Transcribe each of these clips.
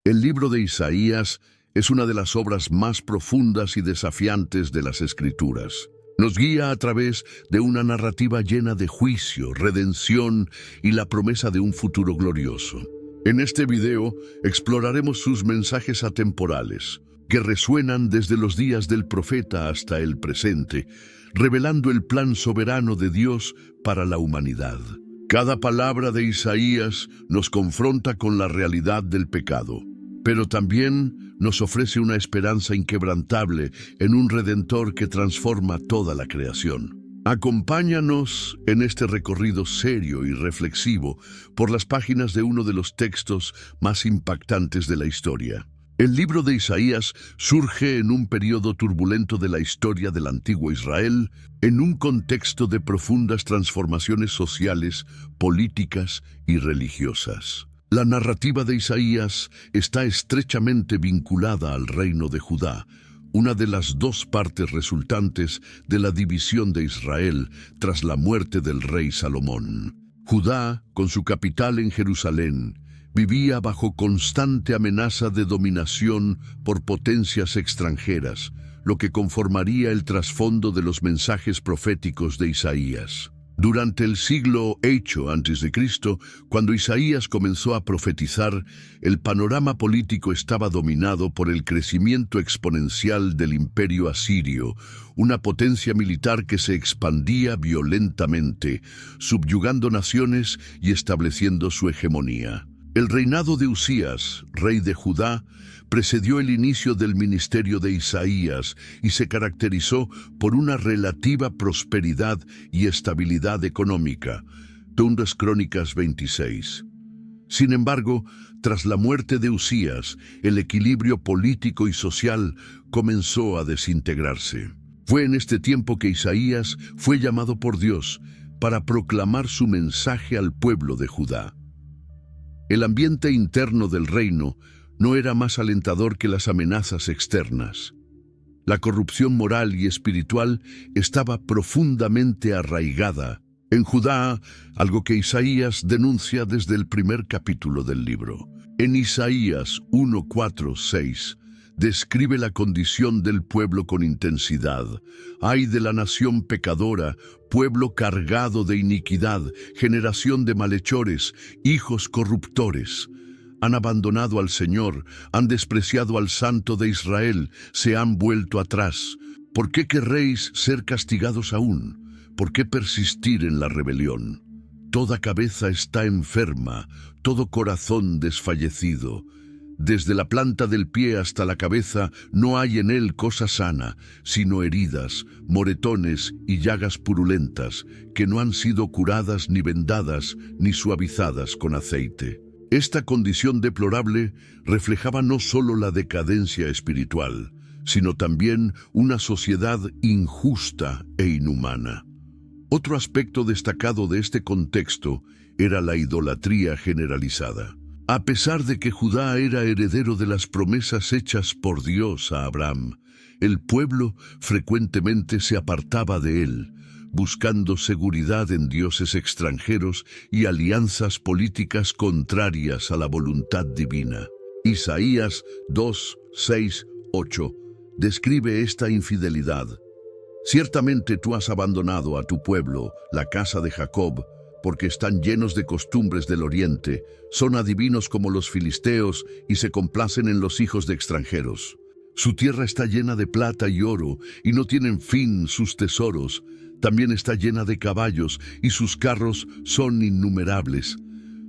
El libro de Isaías es una de las obras más profundas y desafiantes de las Escrituras. Nos guía a través de una narrativa llena de juicio, redención y la promesa de un futuro glorioso. En este video exploraremos sus mensajes atemporales, que resuenan desde los días del profeta hasta el presente, revelando el plan soberano de Dios para la humanidad. Cada palabra de Isaías nos confronta con la realidad del pecado, pero también nos ofrece una esperanza inquebrantable en un Redentor que transforma toda la creación. Acompáñanos en este recorrido serio y reflexivo por las páginas de uno de los textos más impactantes de la historia. El libro de Isaías surge en un periodo turbulento de la historia del antiguo Israel, en un contexto de profundas transformaciones sociales, políticas y religiosas. La narrativa de Isaías está estrechamente vinculada al reino de Judá, una de las dos partes resultantes de la división de Israel tras la muerte del rey Salomón. Judá, con su capital en Jerusalén, vivía bajo constante amenaza de dominación por potencias extranjeras, lo que conformaría el trasfondo de los mensajes proféticos de Isaías. Durante el siglo VIII a.C., cuando Isaías comenzó a profetizar, el panorama político estaba dominado por el crecimiento exponencial del imperio asirio, una potencia militar que se expandía violentamente, subyugando naciones y estableciendo su hegemonía. El reinado de Usías, rey de Judá, precedió el inicio del ministerio de Isaías y se caracterizó por una relativa prosperidad y estabilidad económica. Segundas Crónicas 26. Sin embargo, tras la muerte de Usías, el equilibrio político y social comenzó a desintegrarse. Fue en este tiempo que Isaías fue llamado por Dios para proclamar su mensaje al pueblo de Judá. El ambiente interno del reino no era más alentador que las amenazas externas. La corrupción moral y espiritual estaba profundamente arraigada en Judá, algo que Isaías denuncia desde el primer capítulo del libro. En Isaías 1, 4, 6, describe la condición del pueblo con intensidad. Ay de la nación pecadora, pueblo cargado de iniquidad, generación de malhechores, hijos corruptores. Han abandonado al Señor, han despreciado al Santo de Israel, se han vuelto atrás. ¿Por qué querréis ser castigados aún? ¿Por qué persistir en la rebelión? Toda cabeza está enferma, todo corazón desfallecido. Desde la planta del pie hasta la cabeza no hay en él cosa sana, sino heridas, moretones y llagas purulentas, que no han sido curadas ni vendadas ni suavizadas con aceite. Esta condición deplorable reflejaba no solo la decadencia espiritual, sino también una sociedad injusta e inhumana. Otro aspecto destacado de este contexto era la idolatría generalizada. A pesar de que Judá era heredero de las promesas hechas por Dios a Abraham, el pueblo frecuentemente se apartaba de él, buscando seguridad en dioses extranjeros y alianzas políticas contrarias a la voluntad divina. Isaías 2, 6, 8 describe esta infidelidad. Ciertamente tú has abandonado a tu pueblo, la casa de Jacob, porque están llenos de costumbres del oriente, son adivinos como los filisteos y se complacen en los hijos de extranjeros. Su tierra está llena de plata y oro, y no tienen fin sus tesoros. También está llena de caballos, y sus carros son innumerables.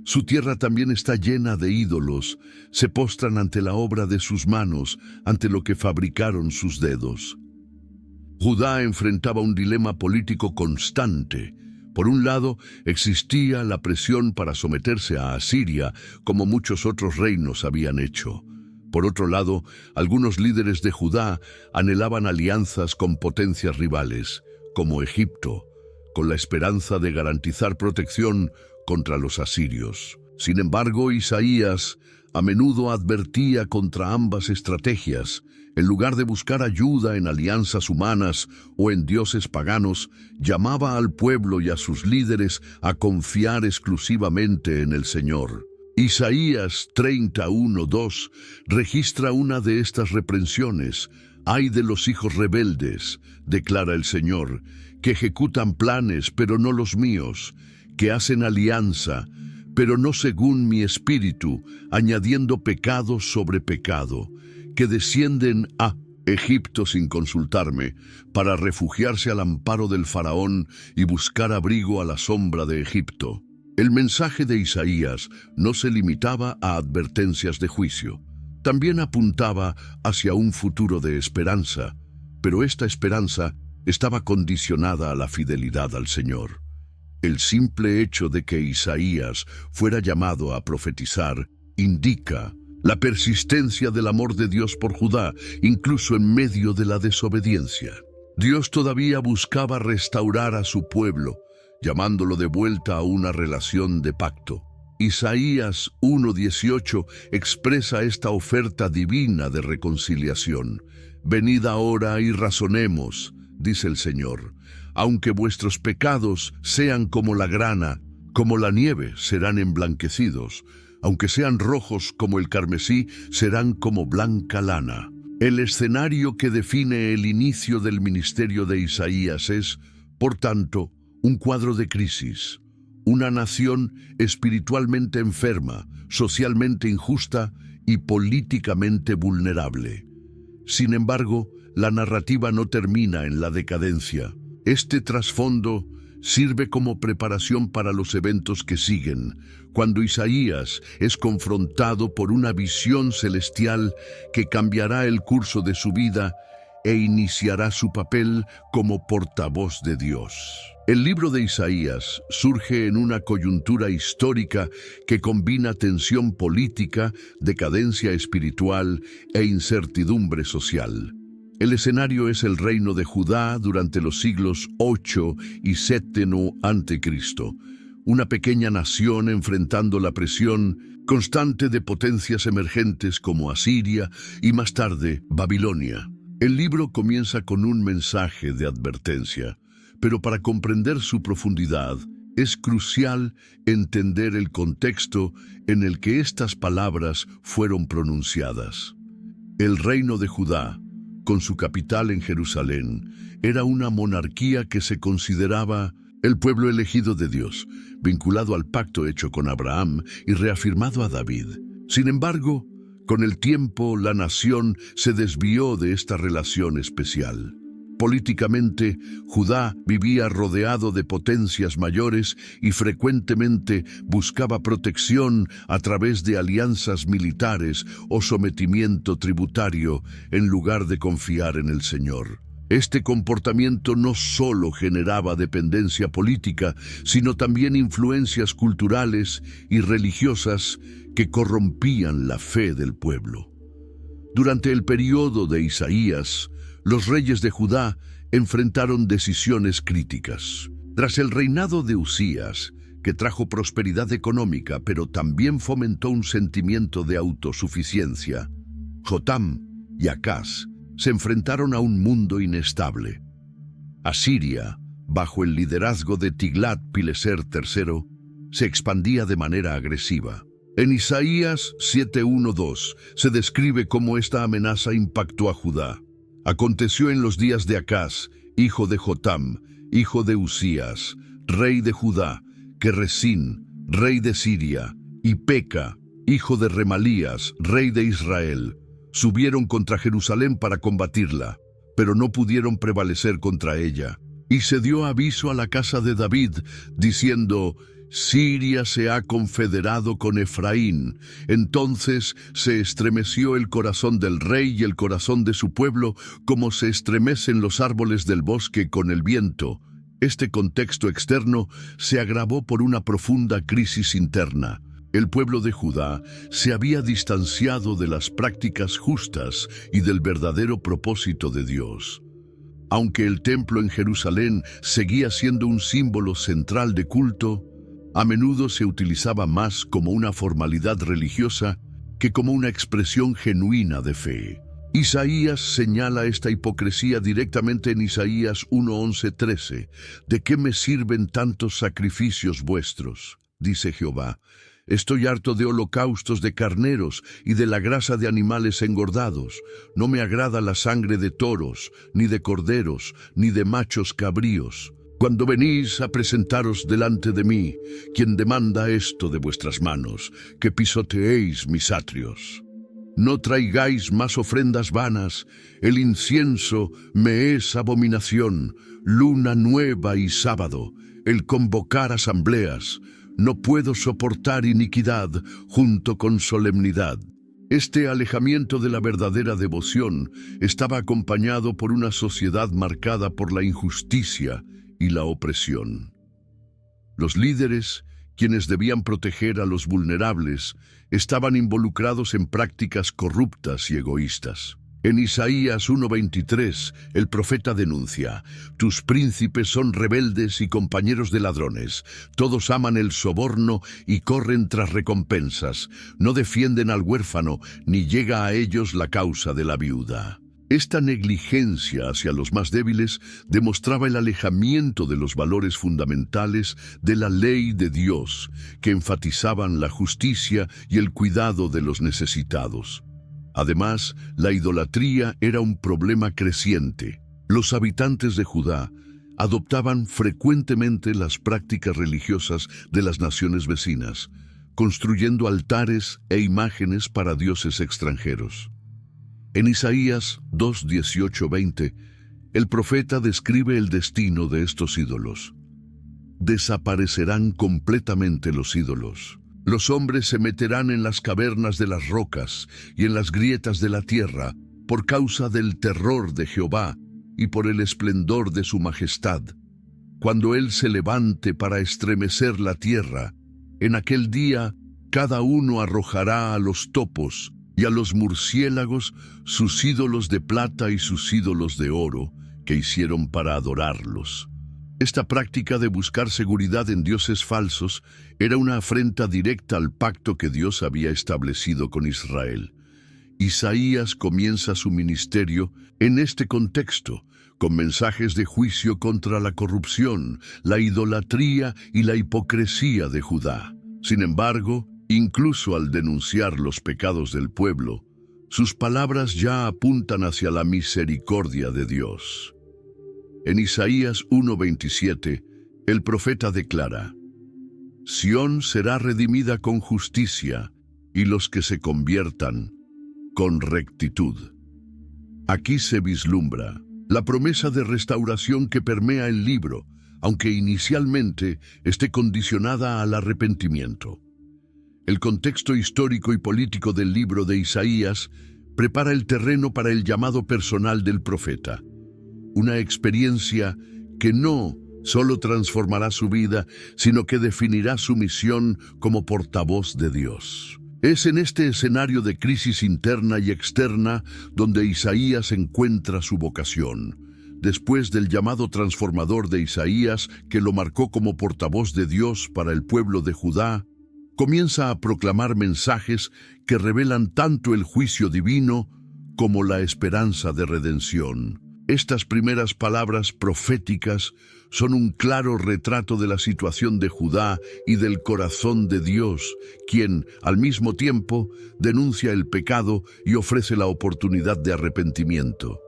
Su tierra también está llena de ídolos, se postran ante la obra de sus manos, ante lo que fabricaron sus dedos. Judá enfrentaba un dilema político constante. Por un lado, existía la presión para someterse a Asiria, como muchos otros reinos habían hecho. Por otro lado, algunos líderes de Judá anhelaban alianzas con potencias rivales, como Egipto, con la esperanza de garantizar protección contra los asirios. Sin embargo, Isaías a menudo advertía contra ambas estrategias. En lugar de buscar ayuda en alianzas humanas o en dioses paganos, llamaba al pueblo y a sus líderes a confiar exclusivamente en el Señor. Isaías 31:2 registra una de estas reprensiones. «Ay de los hijos rebeldes», declara el Señor, «que ejecutan planes, pero no los míos, que hacen alianza, pero no según mi espíritu, añadiendo pecado sobre pecado, que descienden a Egipto sin consultarme, para refugiarse al amparo del faraón y buscar abrigo a la sombra de Egipto». El mensaje de Isaías no se limitaba a advertencias de juicio. También apuntaba hacia un futuro de esperanza, pero esta esperanza estaba condicionada a la fidelidad al Señor. El simple hecho de que Isaías fuera llamado a profetizar indica la persistencia del amor de Dios por Judá, incluso en medio de la desobediencia. Dios todavía buscaba restaurar a su pueblo, llamándolo de vuelta a una relación de pacto. Isaías 1:18 expresa esta oferta divina de reconciliación. «Venid ahora y razonemos», dice el Señor. «Aunque vuestros pecados sean como la grana, como la nieve serán emblanquecidos. Aunque sean rojos como el carmesí, serán como blanca lana». El escenario que define el inicio del ministerio de Isaías es, por tanto, un cuadro de crisis. Una nación espiritualmente enferma, socialmente injusta y políticamente vulnerable. Sin embargo, la narrativa no termina en la decadencia. Este trasfondo sirve como preparación para los eventos que siguen, cuando Isaías es confrontado por una visión celestial que cambiará el curso de su vida e iniciará su papel como portavoz de Dios. El libro de Isaías surge en una coyuntura histórica que combina tensión política, decadencia espiritual e incertidumbre social. El escenario es el reino de Judá durante los siglos 8 y 7 a.C., una pequeña nación enfrentando la presión constante de potencias emergentes como Asiria y más tarde Babilonia. El libro comienza con un mensaje de advertencia, pero para comprender su profundidad es crucial entender el contexto en el que estas palabras fueron pronunciadas. El reino de Judá, con su capital en Jerusalén, era una monarquía que se consideraba el pueblo elegido de Dios, vinculado al pacto hecho con Abraham y reafirmado a David. Sin embargo, con el tiempo la nación se desvió de esta relación especial. Políticamente, Judá vivía rodeado de potencias mayores y frecuentemente buscaba protección a través de alianzas militares o sometimiento tributario en lugar de confiar en el Señor. Este comportamiento no solo generaba dependencia política, sino también influencias culturales y religiosas que corrompían la fe del pueblo. Durante el periodo de Isaías, los reyes de Judá enfrentaron decisiones críticas. Tras el reinado de Usías, que trajo prosperidad económica, pero también fomentó un sentimiento de autosuficiencia, Jotam y Acaz se enfrentaron a un mundo inestable. Asiria, bajo el liderazgo de Tiglat-Pileser III, se expandía de manera agresiva. En Isaías 7:1-2 se describe cómo esta amenaza impactó a Judá. Aconteció en los días de Acaz, hijo de Jotam, hijo de Usías, rey de Judá, que Resín, rey de Siria, y Peca, hijo de Remalías, rey de Israel, subieron contra Jerusalén para combatirla, pero no pudieron prevalecer contra ella. Y se dio aviso a la casa de David, diciendo: Siria se ha confederado con Efraín. Entonces se estremeció el corazón del rey y el corazón de su pueblo, como se estremecen los árboles del bosque con el viento. Este contexto externo se agravó por una profunda crisis interna. El pueblo de Judá se había distanciado de las prácticas justas y del verdadero propósito de Dios. Aunque el templo en Jerusalén seguía siendo un símbolo central de culto, a menudo se utilizaba más como una formalidad religiosa que como una expresión genuina de fe. Isaías señala esta hipocresía directamente en Isaías 1:11-13. «¿De qué me sirven tantos sacrificios vuestros?, dice Jehová. Estoy harto de holocaustos de carneros y de la grasa de animales engordados. No me agrada la sangre de toros, ni de corderos, ni de machos cabríos. Cuando venís a presentaros delante de mí, ¿quién demanda esto de vuestras manos, que pisoteéis mis atrios? No traigáis más ofrendas vanas, el incienso me es abominación, luna nueva y sábado, el convocar asambleas. No puedo soportar iniquidad junto con solemnidad. Este alejamiento de la verdadera devoción estaba acompañado por una sociedad marcada por la injusticia y la opresión. Los líderes, quienes debían proteger a los vulnerables, estaban involucrados en prácticas corruptas y egoístas. En Isaías 1:23, el profeta denuncia: «Tus príncipes son rebeldes y compañeros de ladrones. Todos aman el soborno y corren tras recompensas. No defienden al huérfano, ni llega a ellos la causa de la viuda». Esta negligencia hacia los más débiles demostraba el alejamiento de los valores fundamentales de la ley de Dios, que enfatizaban la justicia y el cuidado de los necesitados. Además, la idolatría era un problema creciente. Los habitantes de Judá adoptaban frecuentemente las prácticas religiosas de las naciones vecinas, construyendo altares e imágenes para dioses extranjeros. En Isaías 2:18-20, el profeta describe el destino de estos ídolos. Desaparecerán completamente los ídolos. Los hombres se meterán en las cavernas de las rocas y en las grietas de la tierra por causa del terror de Jehová y por el esplendor de su majestad. Cuando Él se levante para estremecer la tierra, en aquel día cada uno arrojará a los topos y a los murciélagos sus ídolos de plata y sus ídolos de oro que hicieron para adorarlos. Esta práctica de buscar seguridad en dioses falsos era una afrenta directa al pacto que Dios había establecido con Israel. Isaías comienza su ministerio en este contexto, con mensajes de juicio contra la corrupción, la idolatría y la hipocresía de Judá. Sin embargo, incluso al denunciar los pecados del pueblo, sus palabras ya apuntan hacia la misericordia de Dios. En Isaías 1:27, el profeta declara: «Sión será redimida con justicia, y los que se conviertan con rectitud». Aquí se vislumbra la promesa de restauración que permea el libro, aunque inicialmente esté condicionada al arrepentimiento. El contexto histórico y político del libro de Isaías prepara el terreno para el llamado personal del profeta, una experiencia que no solo transformará su vida, sino que definirá su misión como portavoz de Dios. Es en este escenario de crisis interna y externa donde Isaías encuentra su vocación. Después del llamado transformador de Isaías, que lo marcó como portavoz de Dios para el pueblo de Judá, comienza a proclamar mensajes que revelan tanto el juicio divino como la esperanza de redención. Estas primeras palabras proféticas son un claro retrato de la situación de Judá y del corazón de Dios, quien, al mismo tiempo, denuncia el pecado y ofrece la oportunidad de arrepentimiento.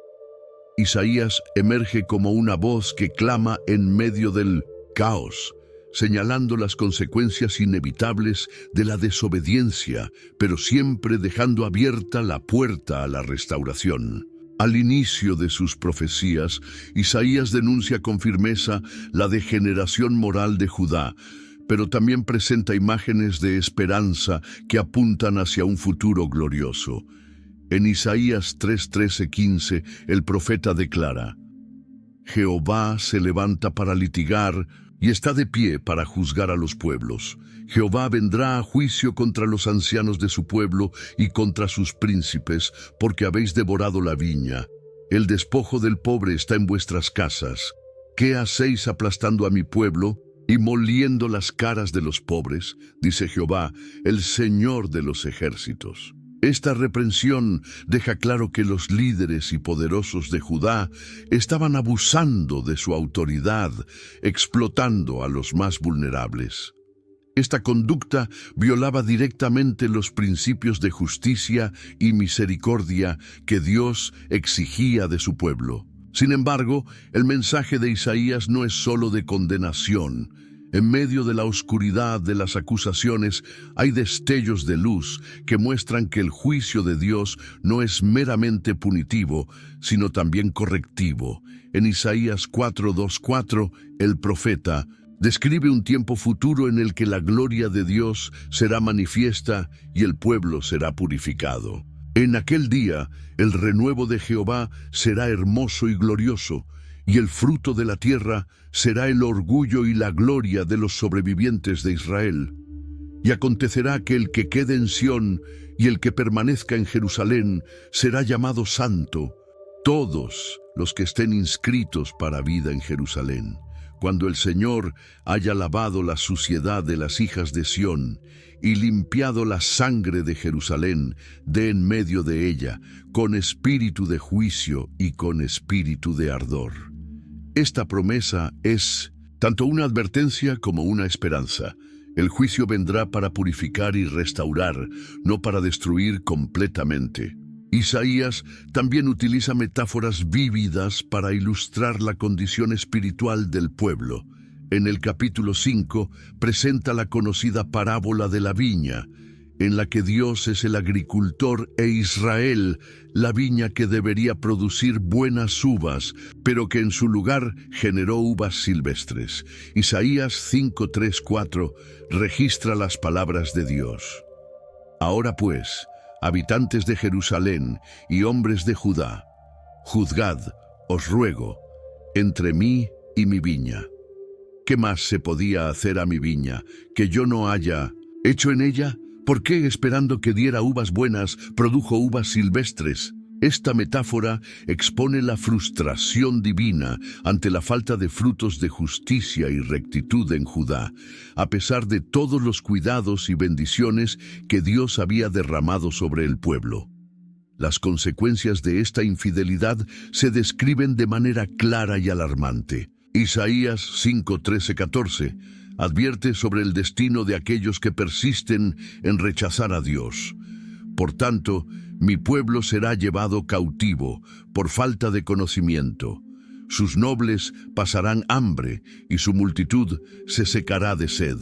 Isaías emerge como una voz que clama en medio del caos, señalando las consecuencias inevitables de la desobediencia, pero siempre dejando abierta la puerta a la restauración. Al inicio de sus profecías, Isaías denuncia con firmeza la degeneración moral de Judá, pero también presenta imágenes de esperanza que apuntan hacia un futuro glorioso. En Isaías 3:13-15, el profeta declara: «Jehová se levanta para litigar y está de pie para juzgar a los pueblos. Jehová vendrá a juicio contra los ancianos de su pueblo y contra sus príncipes, porque habéis devorado la viña. El despojo del pobre está en vuestras casas. ¿Qué hacéis aplastando a mi pueblo y moliendo las caras de los pobres?», dice Jehová, el Señor de los ejércitos. Esta reprensión deja claro que los líderes y poderosos de Judá estaban abusando de su autoridad, explotando a los más vulnerables. Esta conducta violaba directamente los principios de justicia y misericordia que Dios exigía de su pueblo. Sin embargo, el mensaje de Isaías no es solo de condenación. En medio de la oscuridad de las acusaciones hay destellos de luz que muestran que el juicio de Dios no es meramente punitivo, sino también correctivo. En Isaías 4:2-4, el profeta describe un tiempo futuro en el que la gloria de Dios será manifiesta y el pueblo será purificado. En aquel día, el renuevo de Jehová será hermoso y glorioso, y el fruto de la tierra será el orgullo y la gloria de los sobrevivientes de Israel. Y acontecerá que el que quede en Sión y el que permanezca en Jerusalén será llamado santo, todos los que estén inscritos para vida en Jerusalén. Cuando el Señor haya lavado la suciedad de las hijas de Sión y limpiado la sangre de Jerusalén de en medio de ella, con espíritu de juicio y con espíritu de ardor. Esta promesa es tanto una advertencia como una esperanza. El juicio vendrá para purificar y restaurar, no para destruir completamente. Isaías también utiliza metáforas vívidas para ilustrar la condición espiritual del pueblo. En el capítulo 5 presenta la conocida parábola de la viña, en la que Dios es el agricultor e Israel la viña que debería producir buenas uvas, pero que en su lugar generó uvas silvestres. Isaías 5:3-4 registra las palabras de Dios. Ahora pues, habitantes de Jerusalén y hombres de Judá, juzgad, os ruego, entre mí y mi viña. ¿Qué más se podía hacer a mi viña que yo no haya hecho en ella? ¿Por qué, esperando que diera uvas buenas, produjo uvas silvestres? Esta metáfora expone la frustración divina ante la falta de frutos de justicia y rectitud en Judá, a pesar de todos los cuidados y bendiciones que Dios había derramado sobre el pueblo. Las consecuencias de esta infidelidad se describen de manera clara y alarmante. Isaías 5:13-14 advierte sobre el destino de aquellos que persisten en rechazar a Dios. Por tanto, mi pueblo será llevado cautivo por falta de conocimiento. Sus nobles pasarán hambre y su multitud se secará de sed.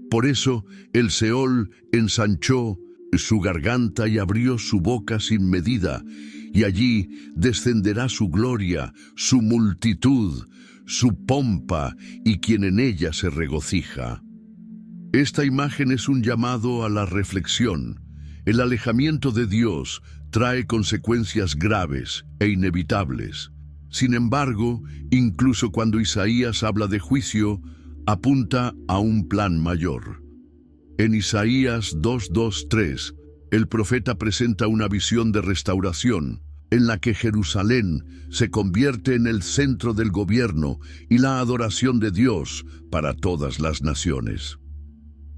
Por eso el Seol ensanchó su garganta y abrió su boca sin medida, y allí descenderá su gloria, su multitud, su pompa y quien en ella se regocija. Esta imagen es un llamado a la reflexión. El alejamiento de Dios trae consecuencias graves e inevitables. Sin embargo, incluso cuando Isaías habla de juicio, apunta a un plan mayor. En Isaías 2:2-3, el profeta presenta una visión de restauración, en la que Jerusalén se convierte en el centro del gobierno y la adoración de Dios para todas las naciones.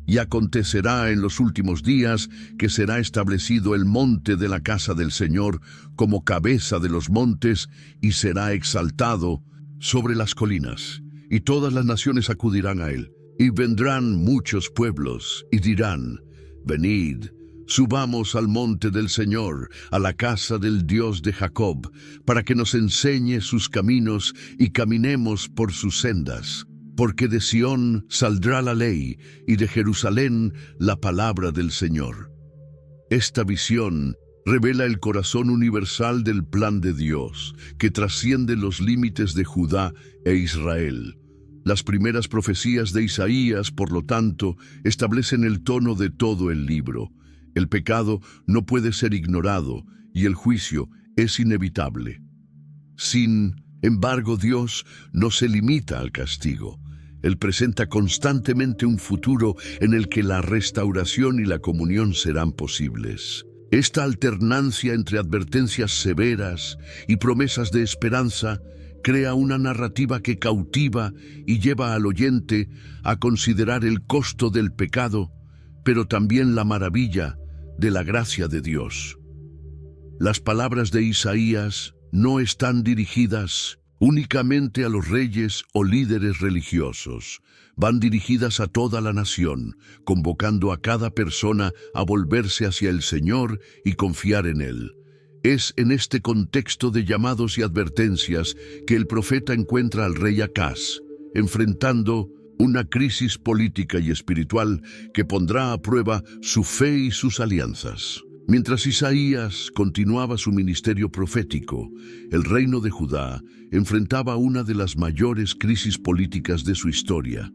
Y acontecerá en los últimos días que será establecido el monte de la casa del Señor como cabeza de los montes y será exaltado sobre las colinas, y todas las naciones acudirán a él. Y vendrán muchos pueblos y dirán: venid, subamos al monte del Señor, a la casa del Dios de Jacob, para que nos enseñe sus caminos y caminemos por sus sendas. Porque de Sión saldrá la ley, y de Jerusalén la palabra del Señor. Esta visión revela el corazón universal del plan de Dios, que trasciende los límites de Judá e Israel. Las primeras profecías de Isaías, por lo tanto, establecen el tono de todo el libro. El pecado no puede ser ignorado y el juicio es inevitable. Sin embargo, Dios no se limita al castigo. Él presenta constantemente un futuro en el que la restauración y la comunión serán posibles. Esta alternancia entre advertencias severas y promesas de esperanza crea una narrativa que cautiva y lleva al oyente a considerar el costo del pecado, pero también la maravilla de la gracia de Dios. Las palabras de Isaías no están dirigidas únicamente a los reyes o líderes religiosos. Van dirigidas a toda la nación, convocando a cada persona a volverse hacia el Señor y confiar en Él. Es en este contexto de llamados y advertencias que el profeta encuentra al rey Acaz, enfrentando una crisis política y espiritual que pondrá a prueba su fe y sus alianzas. Mientras Isaías continuaba su ministerio profético, el reino de Judá enfrentaba una de las mayores crisis políticas de su historia.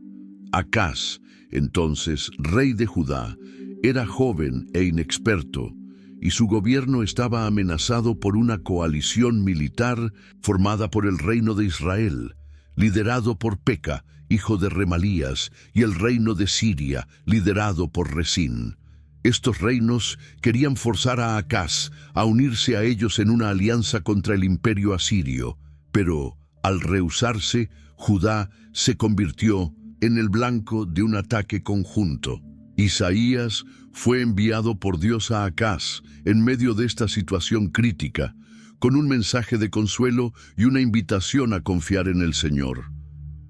Acaz, entonces rey de Judá, era joven e inexperto, y su gobierno estaba amenazado por una coalición militar formada por el reino de Israel, liderado por Peca, hijo de Remalías, y el reino de Siria, liderado por Resín. Estos reinos querían forzar a Acaz a unirse a ellos en una alianza contra el imperio asirio, pero al rehusarse, Judá se convirtió en el blanco de un ataque conjunto. Isaías fue enviado por Dios a Acaz en medio de esta situación crítica, con un mensaje de consuelo y una invitación a confiar en el Señor.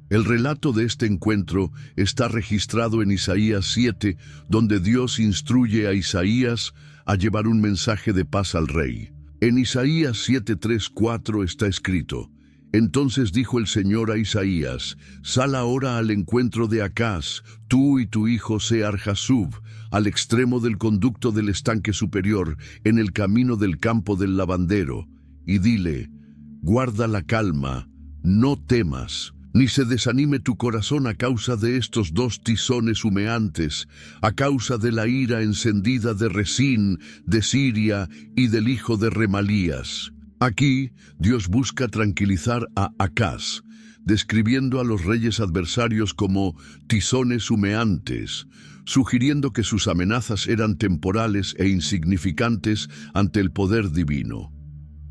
El relato de este encuentro está registrado en Isaías 7, donde Dios instruye a Isaías a llevar un mensaje de paz al rey. En Isaías 7:3-4 está escrito: Entonces dijo el Señor a Isaías: Sal ahora al encuentro de Acaz, tú y tu hijo Sear-Jasub, al extremo del conducto del estanque superior, en el camino del campo del lavandero, y dile: Guarda la calma, no temas, ni se desanime tu corazón a causa de estos dos tizones humeantes, a causa de la ira encendida de Resín, de Siria y del hijo de Remalías. Aquí, Dios busca tranquilizar a Acaz, describiendo a los reyes adversarios como tizones humeantes, sugiriendo que sus amenazas eran temporales e insignificantes ante el poder divino.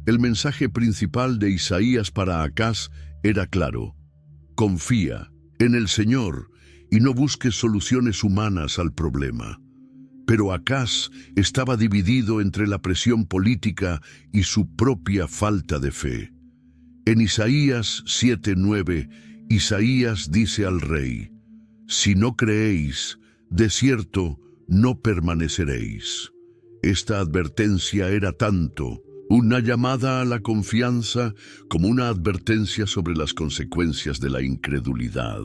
El mensaje principal de Isaías para Acaz era claro: confía en el Señor y no busques soluciones humanas al problema. Pero Acaz estaba dividido entre la presión política y su propia falta de fe. En Isaías 7:9, Isaías dice al rey: Si no creéis, de cierto no permaneceréis. Esta advertencia era tanto una llamada a la confianza como una advertencia sobre las consecuencias de la incredulidad.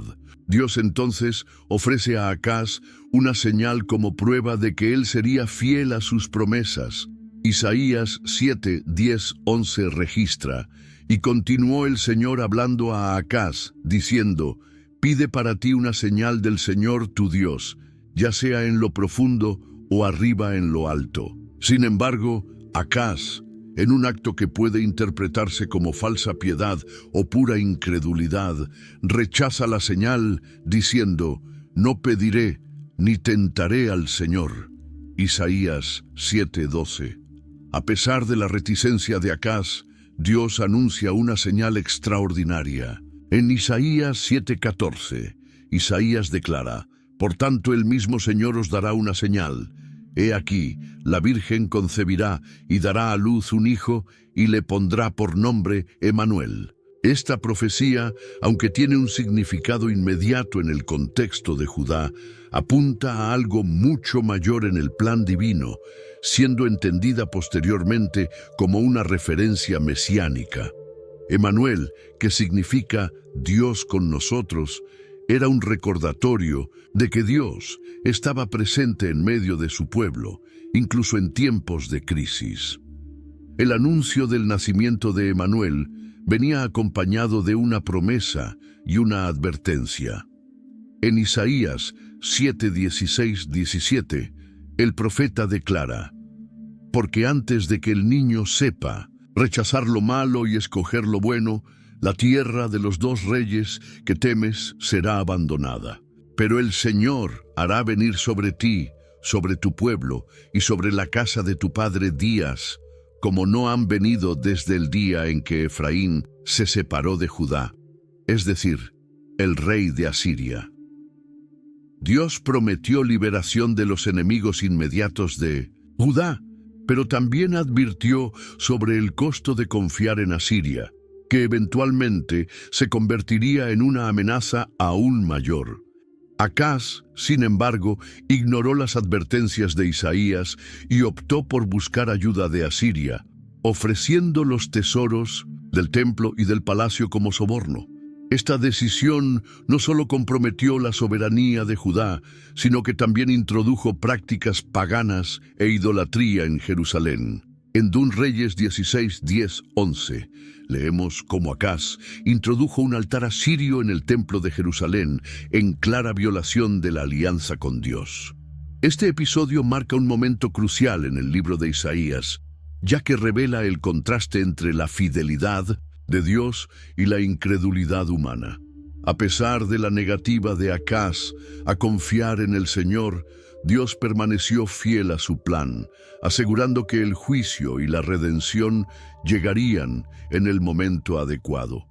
Dios entonces ofrece a Acaz una señal como prueba de que él sería fiel a sus promesas. Isaías 7:10-11 registra: Y continuó el Señor hablando a Acaz, diciendo: Pide para ti una señal del Señor tu Dios, ya sea en lo profundo o arriba en lo alto. Sin embargo, Acaz, en un acto que puede interpretarse como falsa piedad o pura incredulidad, rechaza la señal, diciendo: No pediré ni tentaré al Señor. Isaías 7:12. A pesar de la reticencia de Acaz, Dios anuncia una señal extraordinaria. En Isaías 7:14, Isaías declara: Por tanto el mismo Señor os dará una señal. He aquí, la Virgen concebirá y dará a luz un hijo, y le pondrá por nombre Emanuel. Esta profecía, aunque tiene un significado inmediato en el contexto de Judá, apunta a algo mucho mayor en el plan divino, siendo entendida posteriormente como una referencia mesiánica. Emanuel, que significa Dios con nosotros, era un recordatorio de que Dios estaba presente en medio de su pueblo, incluso en tiempos de crisis. El anuncio del nacimiento de Emanuel venía acompañado de una promesa y una advertencia. En Isaías 7:16-17, el profeta declara: Porque antes de que el niño sepa rechazar lo malo y escoger lo bueno, la tierra de los dos reyes que temes será abandonada. Pero el Señor hará venir sobre ti, sobre tu pueblo y sobre la casa de tu padre días, como no han venido desde el día en que Efraín se separó de Judá, es decir, el rey de Asiria. Dios prometió liberación de los enemigos inmediatos de Judá, pero también advirtió sobre el costo de confiar en Asiria. que eventualmente se convertiría en una amenaza aún mayor. Acaz, sin embargo, ignoró las advertencias de Isaías y optó por buscar ayuda de Asiria, ofreciendo los tesoros del templo y del palacio como soborno. Esta decisión no solo comprometió la soberanía de Judá, sino que también introdujo prácticas paganas e idolatría en Jerusalén. En 2 Reyes 16, 10, 11, leemos cómo Acaz introdujo un altar asirio en el templo de Jerusalén, en clara violación de la alianza con Dios. Este episodio marca un momento crucial en el libro de Isaías, ya que revela el contraste entre la fidelidad de Dios y la incredulidad humana. A pesar de la negativa de Acaz a confiar en el Señor, Dios permaneció fiel a su plan, asegurando que el juicio y la redención llegarían en el momento adecuado.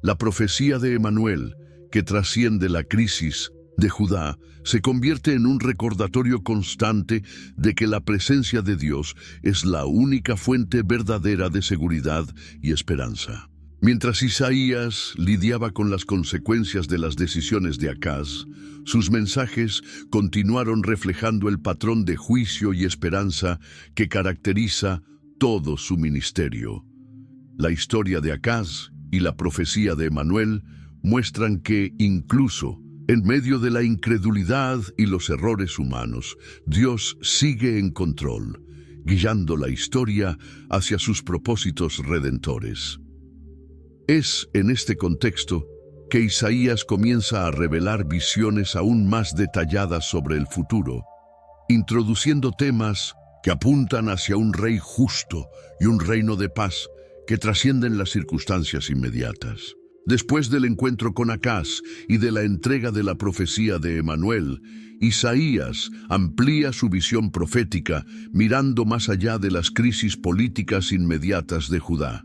La profecía de Emanuel, que trasciende la crisis de Judá, se convierte en un recordatorio constante de que la presencia de Dios es la única fuente verdadera de seguridad y esperanza. Mientras Isaías lidiaba con las consecuencias de las decisiones de Acaz, sus mensajes continuaron reflejando el patrón de juicio y esperanza que caracteriza todo su ministerio. La historia de Acaz y la profecía de Emanuel muestran que, incluso en medio de la incredulidad y los errores humanos, Dios sigue en control, guiando la historia hacia sus propósitos redentores. Es en este contexto que Isaías comienza a revelar visiones aún más detalladas sobre el futuro, introduciendo temas que apuntan hacia un rey justo y un reino de paz que trascienden las circunstancias inmediatas. Después del encuentro con Acaz y de la entrega de la profecía de Emanuel, Isaías amplía su visión profética, mirando más allá de las crisis políticas inmediatas de Judá.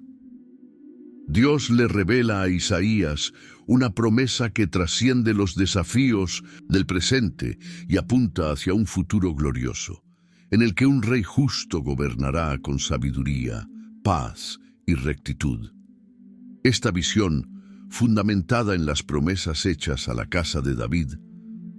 Dios le revela a Isaías una promesa que trasciende los desafíos del presente y apunta hacia un futuro glorioso, en el que un rey justo gobernará con sabiduría, paz y rectitud. Esta visión, fundamentada en las promesas hechas a la casa de David,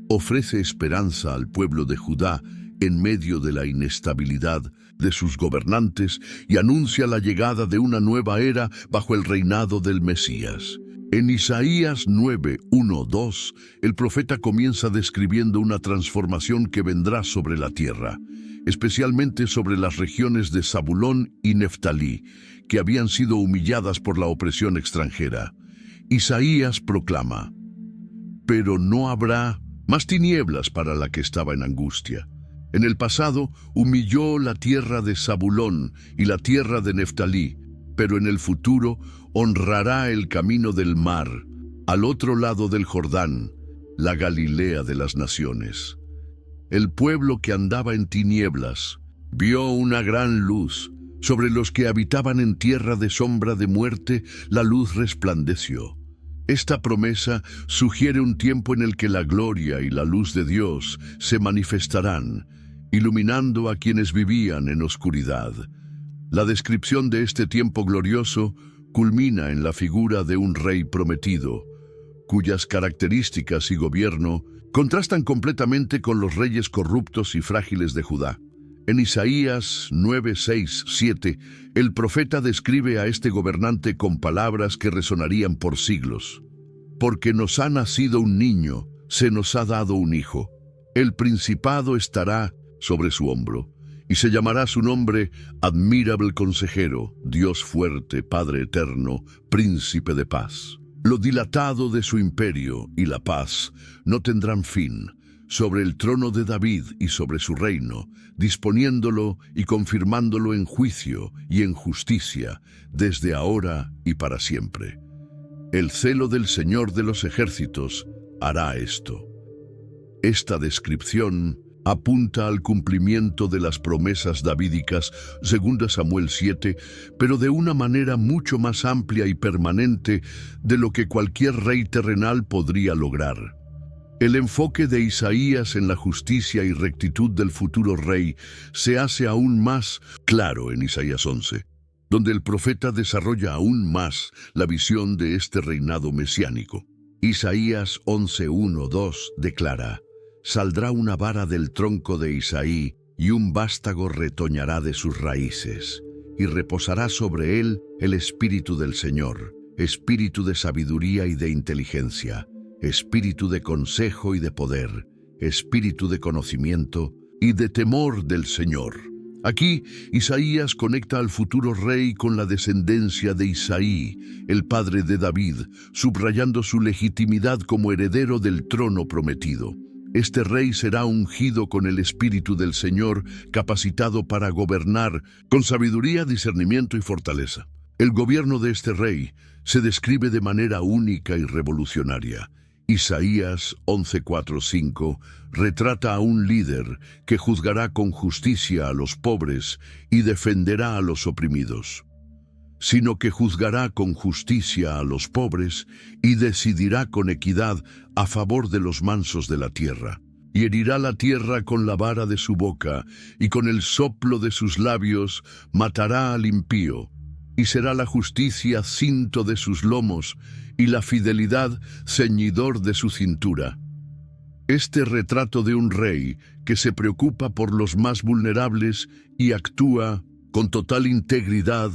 ofrece esperanza al pueblo de Judá en medio de la inestabilidad de sus gobernantes y anuncia la llegada de una nueva era bajo el reinado del Mesías. En Isaías 9, 1, 2, el profeta comienza describiendo una transformación que vendrá sobre la tierra, especialmente sobre las regiones de Zabulón y Neftalí, que habían sido humilladas por la opresión extranjera. Isaías proclama: «Pero no habrá más tinieblas para la que estaba en angustia. En el pasado humilló la tierra de Zabulón y la tierra de Neftalí, pero en el futuro honrará el camino del mar, al otro lado del Jordán, la Galilea de las naciones. El pueblo que andaba en tinieblas vio una gran luz. Sobre los que habitaban en tierra de sombra de muerte, la luz resplandeció». Esta promesa sugiere un tiempo en el que la gloria y la luz de Dios se manifestarán, iluminando a quienes vivían en oscuridad. La descripción de este tiempo glorioso culmina en la figura de un rey prometido, cuyas características y gobierno contrastan completamente con los reyes corruptos y frágiles de Judá. En Isaías 9, 6, 7, el profeta describe a este gobernante con palabras que resonarían por siglos. «Porque nos ha nacido un niño, se nos ha dado un hijo. El principado estará sobre su hombro, y se llamará su nombre Admirable Consejero, Dios fuerte, Padre eterno, Príncipe de paz. Lo dilatado de su imperio y la paz no tendrán fin sobre el trono de David y sobre su reino, disponiéndolo y confirmándolo en juicio y en justicia, desde ahora y para siempre. El celo del Señor de los ejércitos hará esto». Esta descripción apunta al cumplimiento de las promesas davídicas, 2 Samuel 7, pero de una manera mucho más amplia y permanente de lo que cualquier rey terrenal podría lograr. El enfoque de Isaías en la justicia y rectitud del futuro rey se hace aún más claro en Isaías 11. donde el profeta desarrolla aún más la visión de este reinado mesiánico. Isaías 11:1-2 declara: «Saldrá una vara del tronco de Isaí, y un vástago retoñará de sus raíces, y reposará sobre él el espíritu del Señor, espíritu de sabiduría y de inteligencia, espíritu de consejo y de poder, espíritu de conocimiento y de temor del Señor». Aquí, Isaías conecta al futuro rey con la descendencia de Isaí, el padre de David, subrayando su legitimidad como heredero del trono prometido. Este rey será ungido con el Espíritu del Señor, capacitado para gobernar con sabiduría, discernimiento y fortaleza. El gobierno de este rey se describe de manera única y revolucionaria. Isaías 11:4-5 retrata a un líder que juzgará con justicia a los pobres y defenderá a los oprimidos, sino que juzgará con justicia a los pobres y decidirá con equidad a favor de los mansos de la tierra. Y herirá la tierra con la vara de su boca, y con el soplo de sus labios matará al impío. Y será la justicia cinto de sus lomos, y la fidelidad ceñidor de su cintura. Este retrato de un rey que se preocupa por los más vulnerables y actúa con total integridad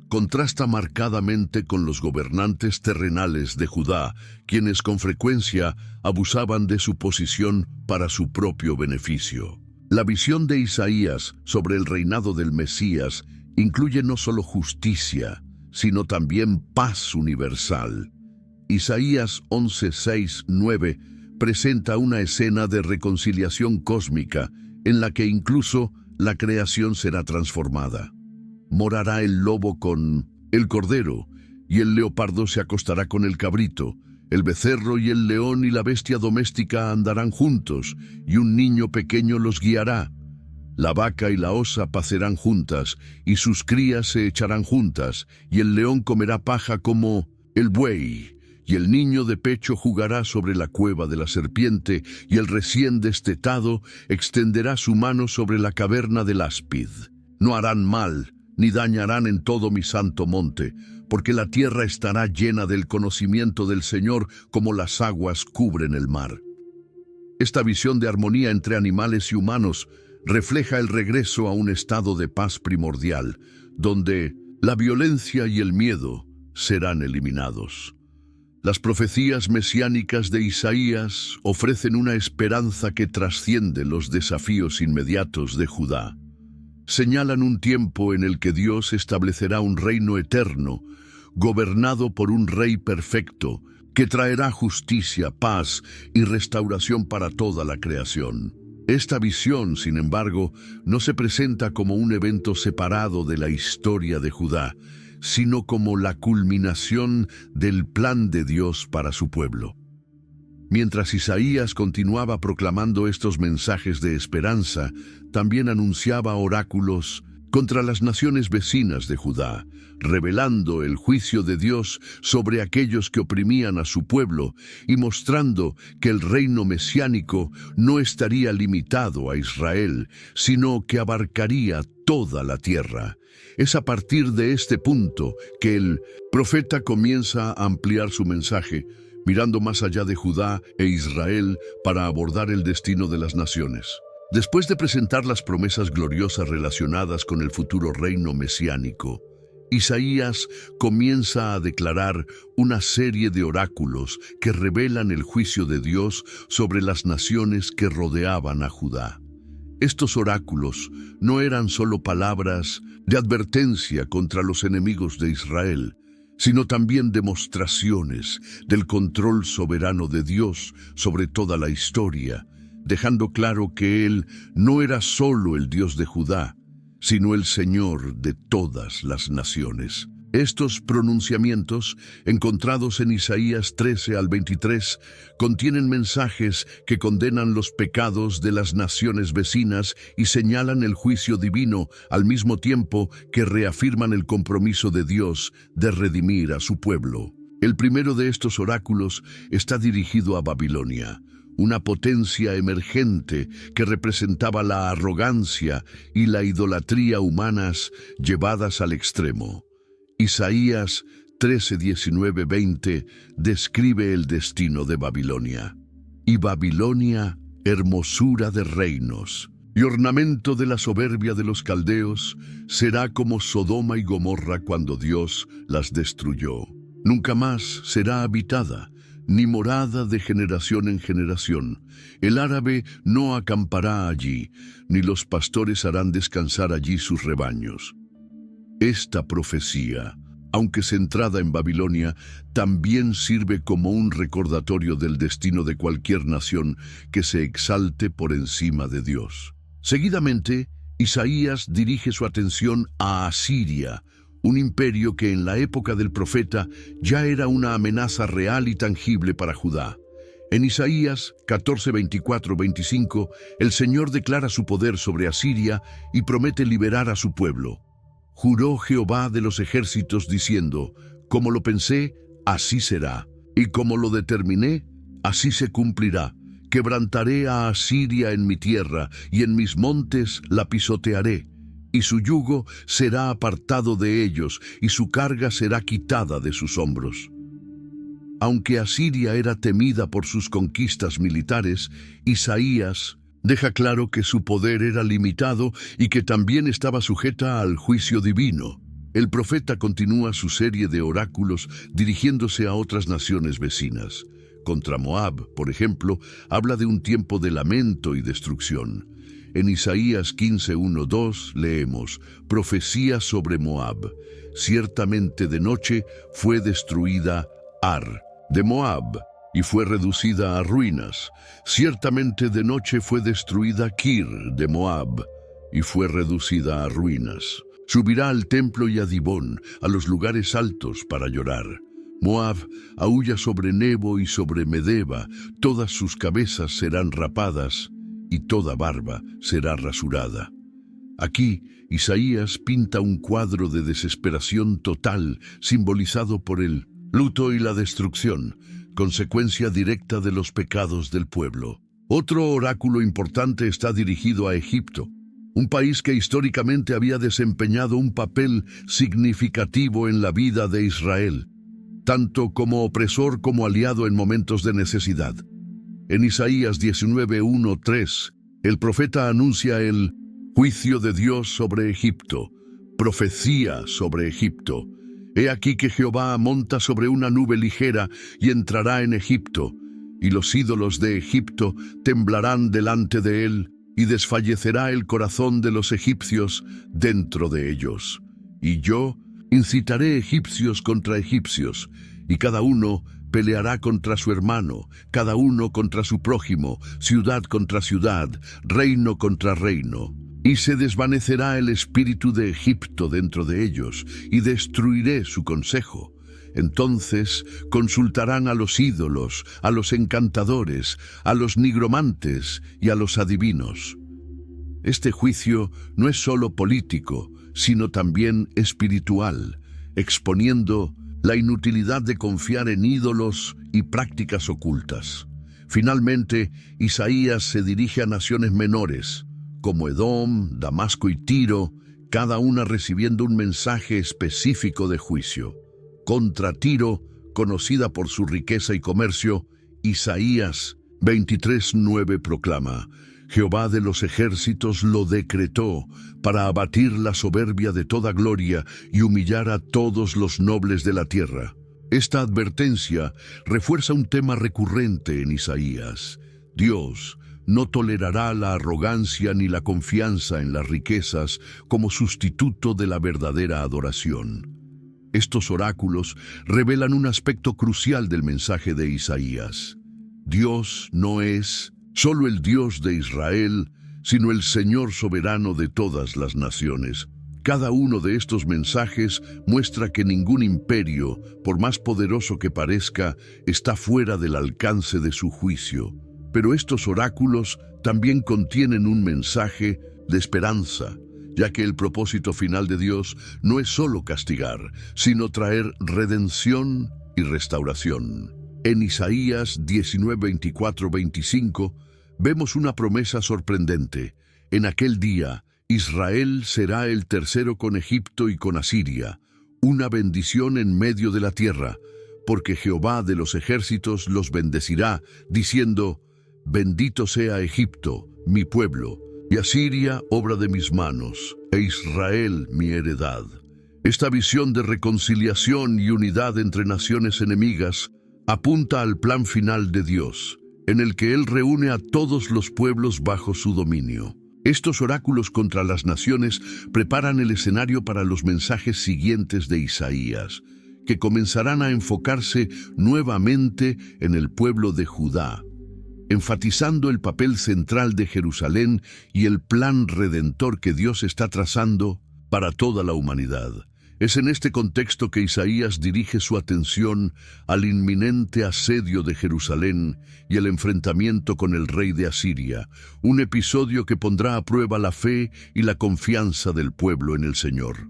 contrasta marcadamente con los gobernantes terrenales de Judá, quienes con frecuencia abusaban de su posición para su propio beneficio. La visión de Isaías sobre el reinado del Mesías incluye no solo justicia, sino también paz universal. Isaías 11:6-9 presenta una escena de reconciliación cósmica en la que incluso la creación será transformada. Morará el lobo con el cordero, y el leopardo se acostará con el cabrito. El becerro y el león y la bestia doméstica andarán juntos, y un niño pequeño los guiará. La vaca y la osa pacerán juntas, y sus crías se echarán juntas, y el león comerá paja como el buey, y el niño de pecho jugará sobre la cueva de la serpiente, y el recién destetado extenderá su mano sobre la caverna del áspid. No harán mal, ni dañarán en todo mi santo monte, porque la tierra estará llena del conocimiento del Señor como las aguas cubren el mar. Esta visión de armonía entre animales y humanos refleja el regreso a un estado de paz primordial, donde la violencia y el miedo serán eliminados. Las profecías mesiánicas de Isaías ofrecen una esperanza que trasciende los desafíos inmediatos de Judá. Señalan un tiempo en el que Dios establecerá un reino eterno, gobernado por un rey perfecto, que traerá justicia, paz y restauración para toda la creación. Esta visión, sin embargo, no se presenta como un evento separado de la historia de Judá, sino como la culminación del plan de Dios para su pueblo. Mientras Isaías continuaba proclamando estos mensajes de esperanza, también anunciaba oráculos contra las naciones vecinas de Judá, revelando el juicio de Dios sobre aquellos que oprimían a su pueblo y mostrando que el reino mesiánico no estaría limitado a Israel, sino que abarcaría toda la tierra. Es a partir de este punto que el profeta comienza a ampliar su mensaje, mirando más allá de Judá e Israel para abordar el destino de las naciones. Después de presentar las promesas gloriosas relacionadas con el futuro reino mesiánico, Isaías comienza a declarar una serie de oráculos que revelan el juicio de Dios sobre las naciones que rodeaban a Judá. Estos oráculos no eran solo palabras de advertencia contra los enemigos de Israel, sino también demostraciones del control soberano de Dios sobre toda la historia, dejando claro que Él no era solo el Dios de Judá, sino el Señor de todas las naciones. Estos pronunciamientos, encontrados en Isaías 13-23, contienen mensajes que condenan los pecados de las naciones vecinas y señalan el juicio divino, al mismo tiempo que reafirman el compromiso de Dios de redimir a su pueblo. El primero de estos oráculos está dirigido a Babilonia, una potencia emergente que representaba la arrogancia y la idolatría humanas llevadas al extremo. Isaías 13, 19, 20 describe el destino de Babilonia. Y Babilonia, hermosura de reinos y ornamento de la soberbia de los caldeos, será como Sodoma y Gomorra cuando Dios las destruyó. Nunca más será habitada, ni morada de generación en generación. El árabe no acampará allí, ni los pastores harán descansar allí sus rebaños. Esta profecía, aunque centrada en Babilonia, también sirve como un recordatorio del destino de cualquier nación que se exalte por encima de Dios. Seguidamente, Isaías dirige su atención a Asiria, un imperio que en la época del profeta ya era una amenaza real y tangible para Judá. En Isaías 14, 24, 25, el Señor declara su poder sobre Asiria y promete liberar a su pueblo. Juró Jehová de los ejércitos diciendo, como lo pensé, así será, y como lo determiné, así se cumplirá. Quebrantaré a Asiria en mi tierra, y en mis montes la pisotearé, y su yugo será apartado de ellos, y su carga será quitada de sus hombros. Aunque Asiria era temida por sus conquistas militares, Isaías deja claro que su poder era limitado y que también estaba sujeta al juicio divino. El profeta continúa su serie de oráculos dirigiéndose a otras naciones vecinas. Contra Moab, por ejemplo, habla de un tiempo de lamento y destrucción. En Isaías 15, 1, 2 leemos, profecía sobre Moab. Ciertamente de noche fue destruida Ar, de Moab, y fue reducida a ruinas. Ciertamente de noche fue destruida Kir, de Moab, y fue reducida a ruinas. Subirá al templo y a Dibón, a los lugares altos para llorar. Moab aúlla sobre Nebo y sobre Medeba, todas sus cabezas serán rapadas y toda barba será rasurada. Aquí, Isaías pinta un cuadro de desesperación total, simbolizado por el luto y la destrucción, consecuencia directa de los pecados del pueblo. Otro oráculo importante está dirigido a Egipto, un país que históricamente había desempeñado un papel significativo en la vida de Israel, tanto como opresor como aliado en momentos de necesidad. En Isaías 19, 1, 3, el profeta anuncia el juicio de Dios sobre Egipto, profecía sobre Egipto. He aquí que Jehová monta sobre una nube ligera y entrará en Egipto, y los ídolos de Egipto temblarán delante de él, y desfallecerá el corazón de los egipcios dentro de ellos. Y yo incitaré egipcios contra egipcios, y cada uno peleará contra su hermano, cada uno contra su prójimo, ciudad contra ciudad, reino contra reino. Y se desvanecerá el espíritu de Egipto dentro de ellos, y destruiré su consejo. Entonces consultarán a los ídolos, a los encantadores, a los nigromantes y a los adivinos. Este juicio no es solo político, sino también espiritual, exponiendo la inutilidad de confiar en ídolos y prácticas ocultas. Finalmente, Isaías se dirige a naciones menores, como Edom, Damasco y Tiro, cada una recibiendo un mensaje específico de juicio. Contra Tiro, conocida por su riqueza y comercio, Isaías 23:9 proclama: Jehová de los ejércitos lo decretó para abatir la soberbia de toda gloria y humillar a todos los nobles de la tierra. Esta advertencia refuerza un tema recurrente en Isaías. Dios no tolerará la arrogancia ni la confianza en las riquezas como sustituto de la verdadera adoración. Estos oráculos revelan un aspecto crucial del mensaje de Isaías. Dios no es solo el Dios de Israel, sino el Señor soberano de todas las naciones. Cada uno de estos mensajes muestra que ningún imperio, por más poderoso que parezca, está fuera del alcance de su juicio. Pero estos oráculos también contienen un mensaje de esperanza, ya que el propósito final de Dios no es solo castigar, sino traer redención y restauración. En Isaías 19, 24, 25, vemos una promesa sorprendente. En aquel día, Israel será el tercero con Egipto y con Asiria, una bendición en medio de la tierra, porque Jehová de los ejércitos los bendecirá, diciendo: bendito sea Egipto, mi pueblo, y Asiria, obra de mis manos, e Israel, mi heredad. Esta visión de reconciliación y unidad entre naciones enemigas apunta al plan final de Dios, en el que Él reúne a todos los pueblos bajo su dominio. Estos oráculos contra las naciones preparan el escenario para los mensajes siguientes de Isaías, que comenzarán a enfocarse nuevamente en el pueblo de Judá, enfatizando el papel central de Jerusalén y el plan redentor que Dios está trazando para toda la humanidad. Es en este contexto que Isaías dirige su atención al inminente asedio de Jerusalén y el enfrentamiento con el rey de Asiria, un episodio que pondrá a prueba la fe y la confianza del pueblo en el Señor.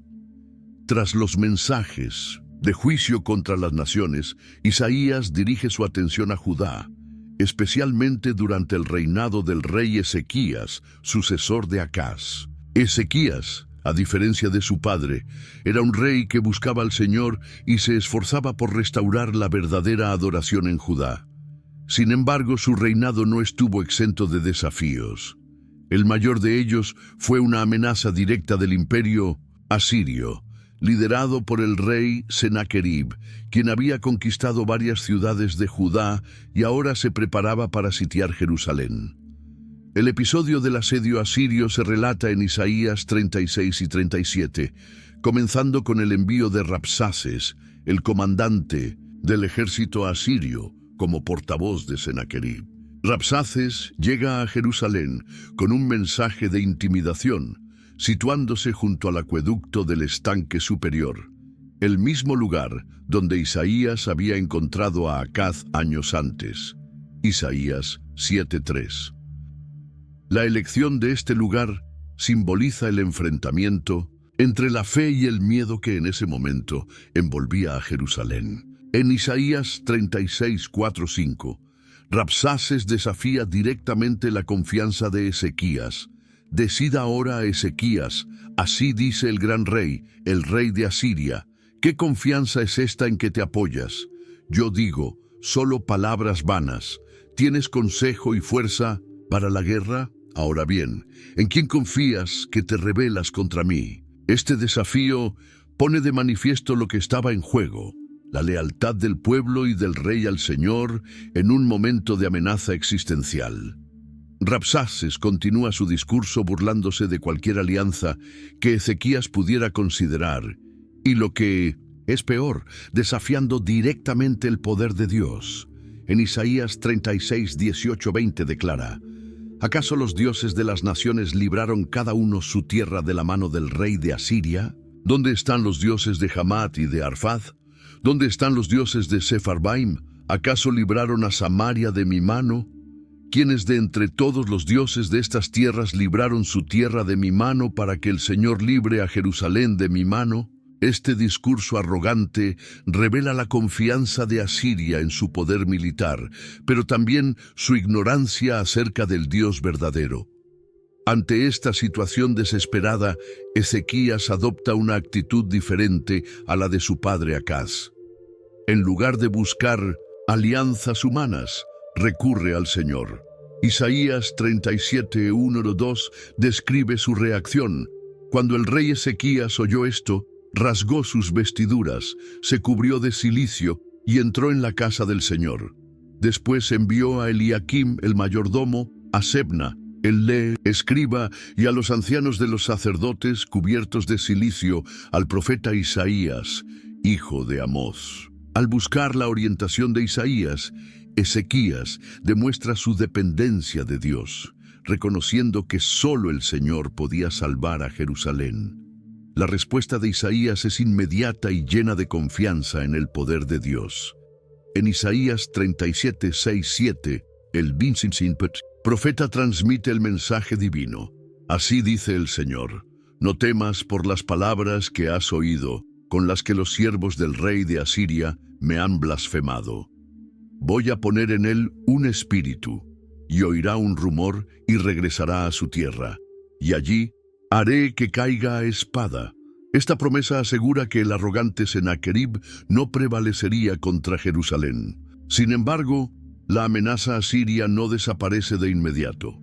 Tras los mensajes de juicio contra las naciones, Isaías dirige su atención a Judá, especialmente durante el reinado del rey Ezequías, sucesor de Acaz. Ezequías, a diferencia de su padre, era un rey que buscaba al Señor y se esforzaba por restaurar la verdadera adoración en Judá. Sin embargo, su reinado no estuvo exento de desafíos. El mayor de ellos fue una amenaza directa del imperio asirio, liderado por el rey Sennacherib, quien había conquistado varias ciudades de Judá y ahora se preparaba para sitiar Jerusalén. El episodio del asedio asirio se relata en Isaías 36 y 37, comenzando con el envío de Rabsaces, el comandante del ejército asirio, como portavoz de Sennacherib. Rabsaces llega a Jerusalén con un mensaje de intimidación, situándose junto al acueducto del estanque superior, el mismo lugar donde Isaías había encontrado a Acaz años antes. Isaías 7:3. La elección de este lugar simboliza el enfrentamiento entre la fe y el miedo que en ese momento envolvía a Jerusalén. En Isaías 36, 4, 5, Rabsaces desafía directamente la confianza de Ezequías. Decida ahora, Ezequías, así dice el gran rey, el rey de Asiria, ¿qué confianza es esta en que te apoyas? Yo digo, solo palabras vanas. ¿Tienes consejo y fuerza para la guerra? Ahora bien, ¿en quién confías que te rebelas contra mí? Este desafío pone de manifiesto lo que estaba en juego, la lealtad del pueblo y del rey al Señor en un momento de amenaza existencial. Rabsaces continúa su discurso burlándose de cualquier alianza que Ezequías pudiera considerar, y lo que es peor, desafiando directamente el poder de Dios. En Isaías 36, 18, 20 declara: ¿acaso los dioses de las naciones libraron cada uno su tierra de la mano del rey de Asiria? ¿Dónde están los dioses de Hamat y de Arfad? ¿Dónde están los dioses de Sepharvaim? ¿Acaso libraron a Samaria de mi mano? ¿Quiénes de entre todos los dioses de estas tierras libraron su tierra de mi mano para que el Señor libre a Jerusalén de mi mano? Este discurso arrogante revela la confianza de Asiria en su poder militar, pero también su ignorancia acerca del Dios verdadero. Ante esta situación desesperada, Ezequías adopta una actitud diferente a la de su padre Acaz. En lugar de buscar alianzas humanas, recurre al Señor. Isaías 37, 1-2 describe su reacción. Cuando el rey Ezequías oyó esto, rasgó sus vestiduras, se cubrió de cilicio y entró en la casa del Señor. Después envió a Eliakim, el mayordomo, a Sebna, el escriba, y a los ancianos de los sacerdotes cubiertos de cilicio, al profeta Isaías, hijo de Amós. Al buscar la orientación de Isaías, Ezequías demuestra su dependencia de Dios, reconociendo que solo el Señor podía salvar a Jerusalén. La respuesta de Isaías es inmediata y llena de confianza en el poder de Dios. En Isaías 37, 6, 7, el profeta transmite el mensaje divino. Así dice el Señor: no temas por las palabras que has oído, con las que los siervos del rey de Asiria me han blasfemado. voy a poner en él un espíritu, y oirá un rumor y regresará a su tierra, y allí haré que caiga a espada. Esta promesa asegura que el arrogante Sennacherib no prevalecería contra Jerusalén. Sin embargo, la amenaza asiria no desaparece de inmediato.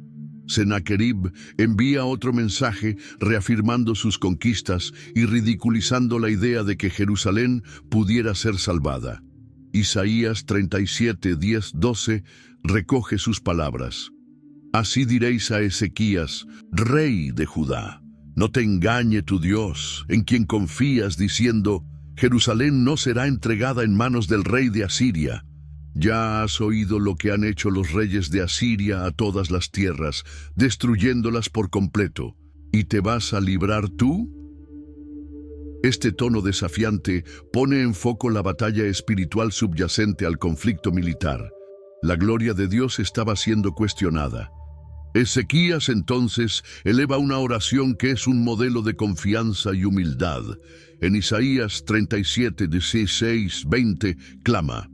Sennacherib envía otro mensaje reafirmando sus conquistas y ridiculizando la idea de que Jerusalén pudiera ser salvada. Isaías 37, 10, 12 recoge sus palabras. Así diréis a Ezequías, rey de Judá: no te engañe tu Dios, en quien confías, diciendo, Jerusalén no será entregada en manos del rey de Asiria. Ya has oído lo que han hecho los reyes de Asiria a todas las tierras, destruyéndolas por completo. ¿Y te vas a librar tú? Este tono desafiante pone en foco la batalla espiritual subyacente al conflicto militar. La gloria de Dios estaba siendo cuestionada. Ezequías entonces eleva una oración que es un modelo de confianza y humildad. En Isaías 37, 16, 20, clama: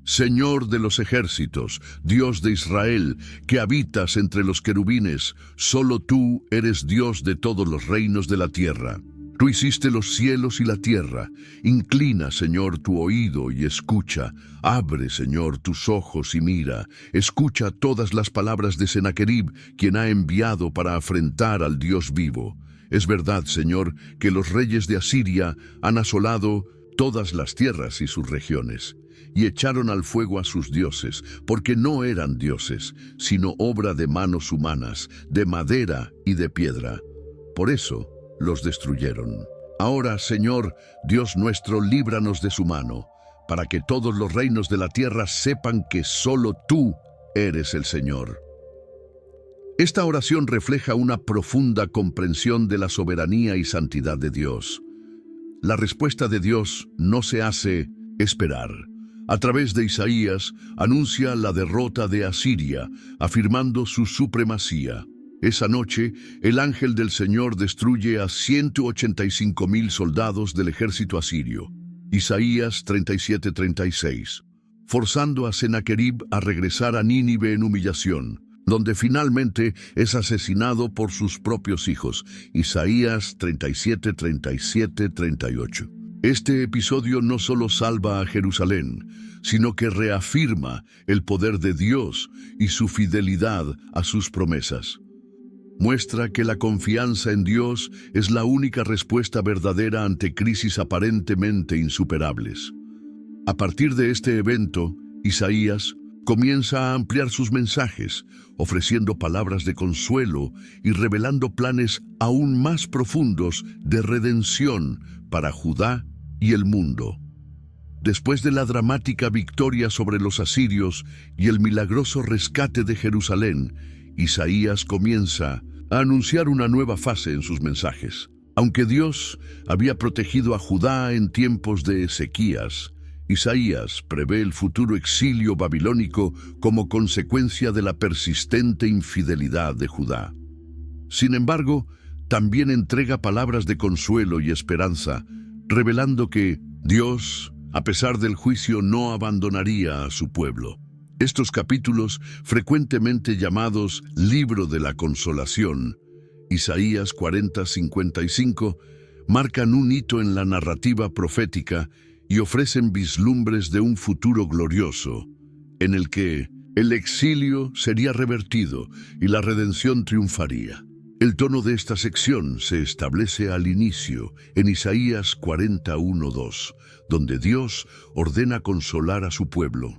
Señor de los ejércitos, Dios de Israel, que habitas entre los querubines, solo tú eres Dios de todos los reinos de la tierra. Tú hiciste los cielos y la tierra. Inclina, Señor, tu oído y escucha. Abre, Señor, tus ojos y mira. Escucha todas las palabras de Sennacherib, quien ha enviado para afrentar al Dios vivo. Es verdad, Señor, que los reyes de Asiria han asolado todas las tierras y sus regiones, y echaron al fuego a sus dioses, porque no eran dioses, sino obra de manos humanas, de madera y de piedra. Por eso los destruyeron. Ahora, Señor, Dios nuestro, líbranos de su mano, para que todos los reinos de la tierra sepan que solo tú eres el Señor. Esta oración refleja una profunda comprensión de la soberanía y santidad de Dios. La respuesta de Dios no se hace esperar. A través de Isaías, anuncia la derrota de Asiria, afirmando su supremacía. Esa noche, el ángel del Señor destruye a 185,000 soldados del ejército asirio. Isaías 37:36, forzando a Sennacherib a regresar a Nínive en humillación, donde finalmente es asesinado por sus propios hijos. Isaías 37, 37, 38. Este episodio no solo salva a Jerusalén, sino que reafirma el poder de Dios y su fidelidad a sus promesas. Muestra que la confianza en Dios es la única respuesta verdadera ante crisis aparentemente insuperables. A partir de este evento, Isaías comienza a ampliar sus mensajes, ofreciendo palabras de consuelo y revelando planes aún más profundos de redención para Judá y el mundo. Después de la dramática victoria sobre los asirios y el milagroso rescate de Jerusalén, Isaías comienza a anunciar una nueva fase en sus mensajes. Aunque Dios había protegido a Judá en tiempos de Ezequías, Isaías prevé el futuro exilio babilónico como consecuencia de la persistente infidelidad de Judá. Sin embargo, también entrega palabras de consuelo y esperanza, revelando que Dios, a pesar del juicio, no abandonaría a su pueblo. Estos capítulos, frecuentemente llamados Libro de la Consolación, Isaías 40:55, marcan un hito en la narrativa profética y ofrecen vislumbres de un futuro glorioso, en el que el exilio sería revertido y la redención triunfaría. El tono de esta sección se establece al inicio, en Isaías 41:2, donde Dios ordena consolar a su pueblo.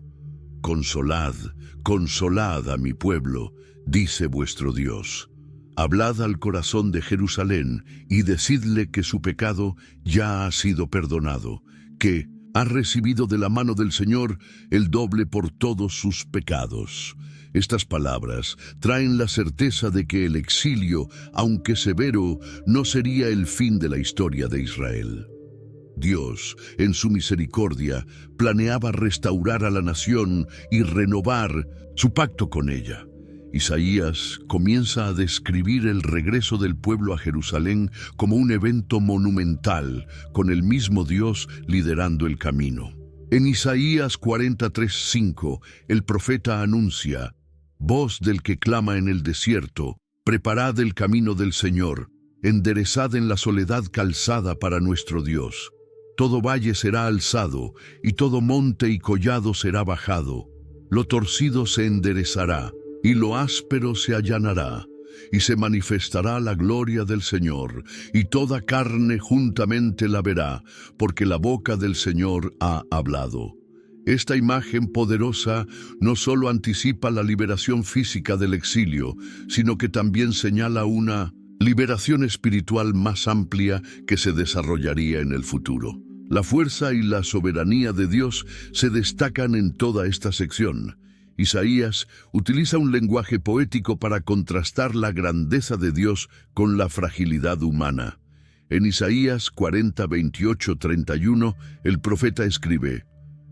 Consolad, consolad a mi pueblo, dice vuestro Dios. Hablad al corazón de Jerusalén y decidle que su pecado ya ha sido perdonado, que ha recibido de la mano del Señor el doble por todos sus pecados. Estas palabras traen la certeza de que el exilio, aunque severo, no sería el fin de la historia de Israel. Dios, en su misericordia, planeaba restaurar a la nación y renovar su pacto con ella. Isaías comienza a describir el regreso del pueblo a Jerusalén como un evento monumental, con el mismo Dios liderando el camino. En Isaías 43:5, el profeta anuncia: voz del que clama en el desierto, preparad el camino del Señor, enderezad en la soledad calzada para nuestro Dios. Todo valle será alzado, y todo monte y collado será bajado. Lo torcido se enderezará, y lo áspero se allanará, y se manifestará la gloria del Señor, y toda carne juntamente la verá, porque la boca del Señor ha hablado. Esta imagen poderosa no solo anticipa la liberación física del exilio, sino que también señala una liberación espiritual más amplia que se desarrollaría en el futuro. La fuerza y la soberanía de Dios se destacan en toda esta sección. Isaías utiliza un lenguaje poético para contrastar la grandeza de Dios con la fragilidad humana. En Isaías 40:28-31, el profeta escribe: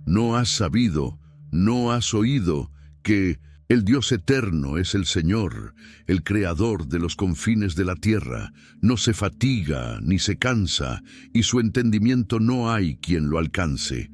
¿no has sabido, no has oído que el Dios eterno es el Señor, el creador de los confines de la tierra? No se fatiga ni se cansa, y su entendimiento no hay quien lo alcance.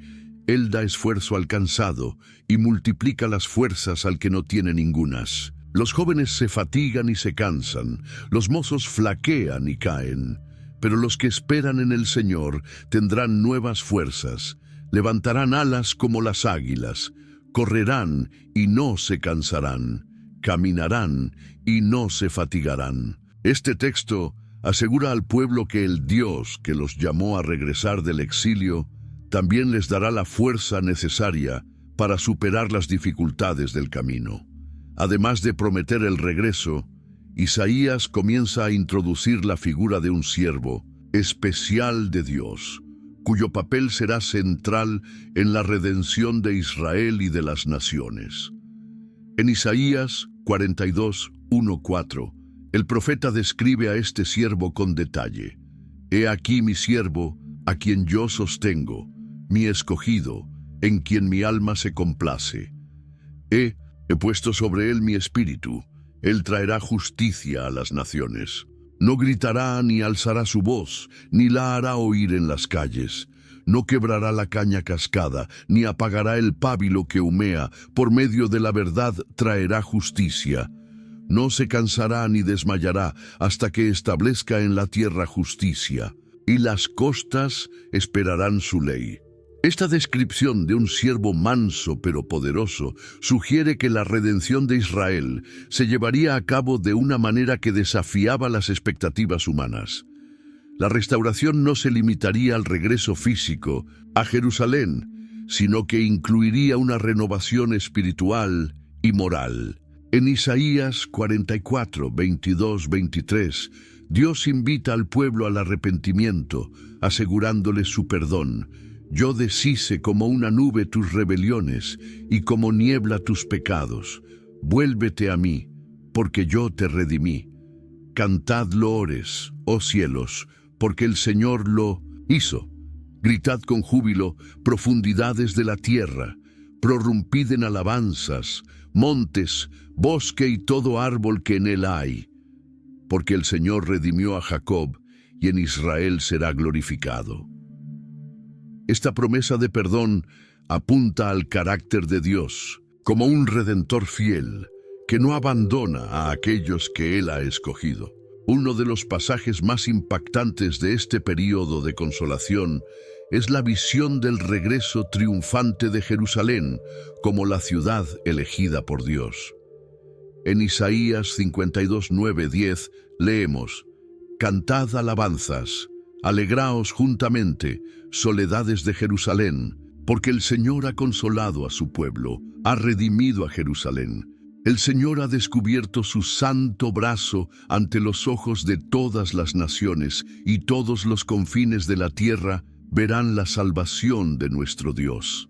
Él da esfuerzo al cansado y multiplica las fuerzas al que no tiene ningunas. Los jóvenes se fatigan y se cansan, los mozos flaquean y caen, pero los que esperan en el Señor tendrán nuevas fuerzas, levantarán alas como las águilas, correrán y no se cansarán, caminarán y no se fatigarán. Este texto asegura al pueblo que el Dios que los llamó a regresar del exilio también les dará la fuerza necesaria para superar las dificultades del camino. Además de prometer el regreso, Isaías comienza a introducir la figura de un siervo especial de Dios, cuyo papel será central en la redención de Israel y de las naciones. En Isaías 42:1-4, el profeta describe a este siervo con detalle: he aquí mi siervo, a quien yo sostengo, mi escogido, en quien mi alma se complace. He puesto sobre él mi espíritu, él traerá justicia a las naciones. No gritará ni alzará su voz, ni la hará oír en las calles. No quebrará la caña cascada, ni apagará el pábilo que humea. Por medio de la verdad traerá justicia. No se cansará ni desmayará hasta que establezca en la tierra justicia, y las costas esperarán su ley. Esta descripción de un siervo manso pero poderoso sugiere que la redención de Israel se llevaría a cabo de una manera que desafiaba las expectativas humanas. La restauración no se limitaría al regreso físico a Jerusalén, sino que incluiría una renovación espiritual y moral. En Isaías 44:22-23, Dios invita al pueblo al arrepentimiento, asegurándole su perdón. Yo deshice como una nube tus rebeliones y como niebla tus pecados. Vuélvete a mí, porque yo te redimí. Cantad loores, oh cielos, porque el Señor lo hizo. Gritad con júbilo, profundidades de la tierra. Prorrumpid en alabanzas, montes, bosque y todo árbol que en él hay. Porque el Señor redimió a Jacob, y en Israel será glorificado. Esta promesa de perdón apunta al carácter de Dios, como un redentor fiel, que no abandona a aquellos que Él ha escogido. Uno de los pasajes más impactantes de este período de consolación es la visión del regreso triunfante de Jerusalén como la ciudad elegida por Dios. En Isaías 52:9-10 leemos: Cantad alabanzas, alegraos juntamente, soledades de Jerusalén, porque el Señor ha consolado a su pueblo, ha redimido a Jerusalén. El Señor ha descubierto su santo brazo ante los ojos de todas las naciones, y todos los confines de la tierra verán la salvación de nuestro Dios.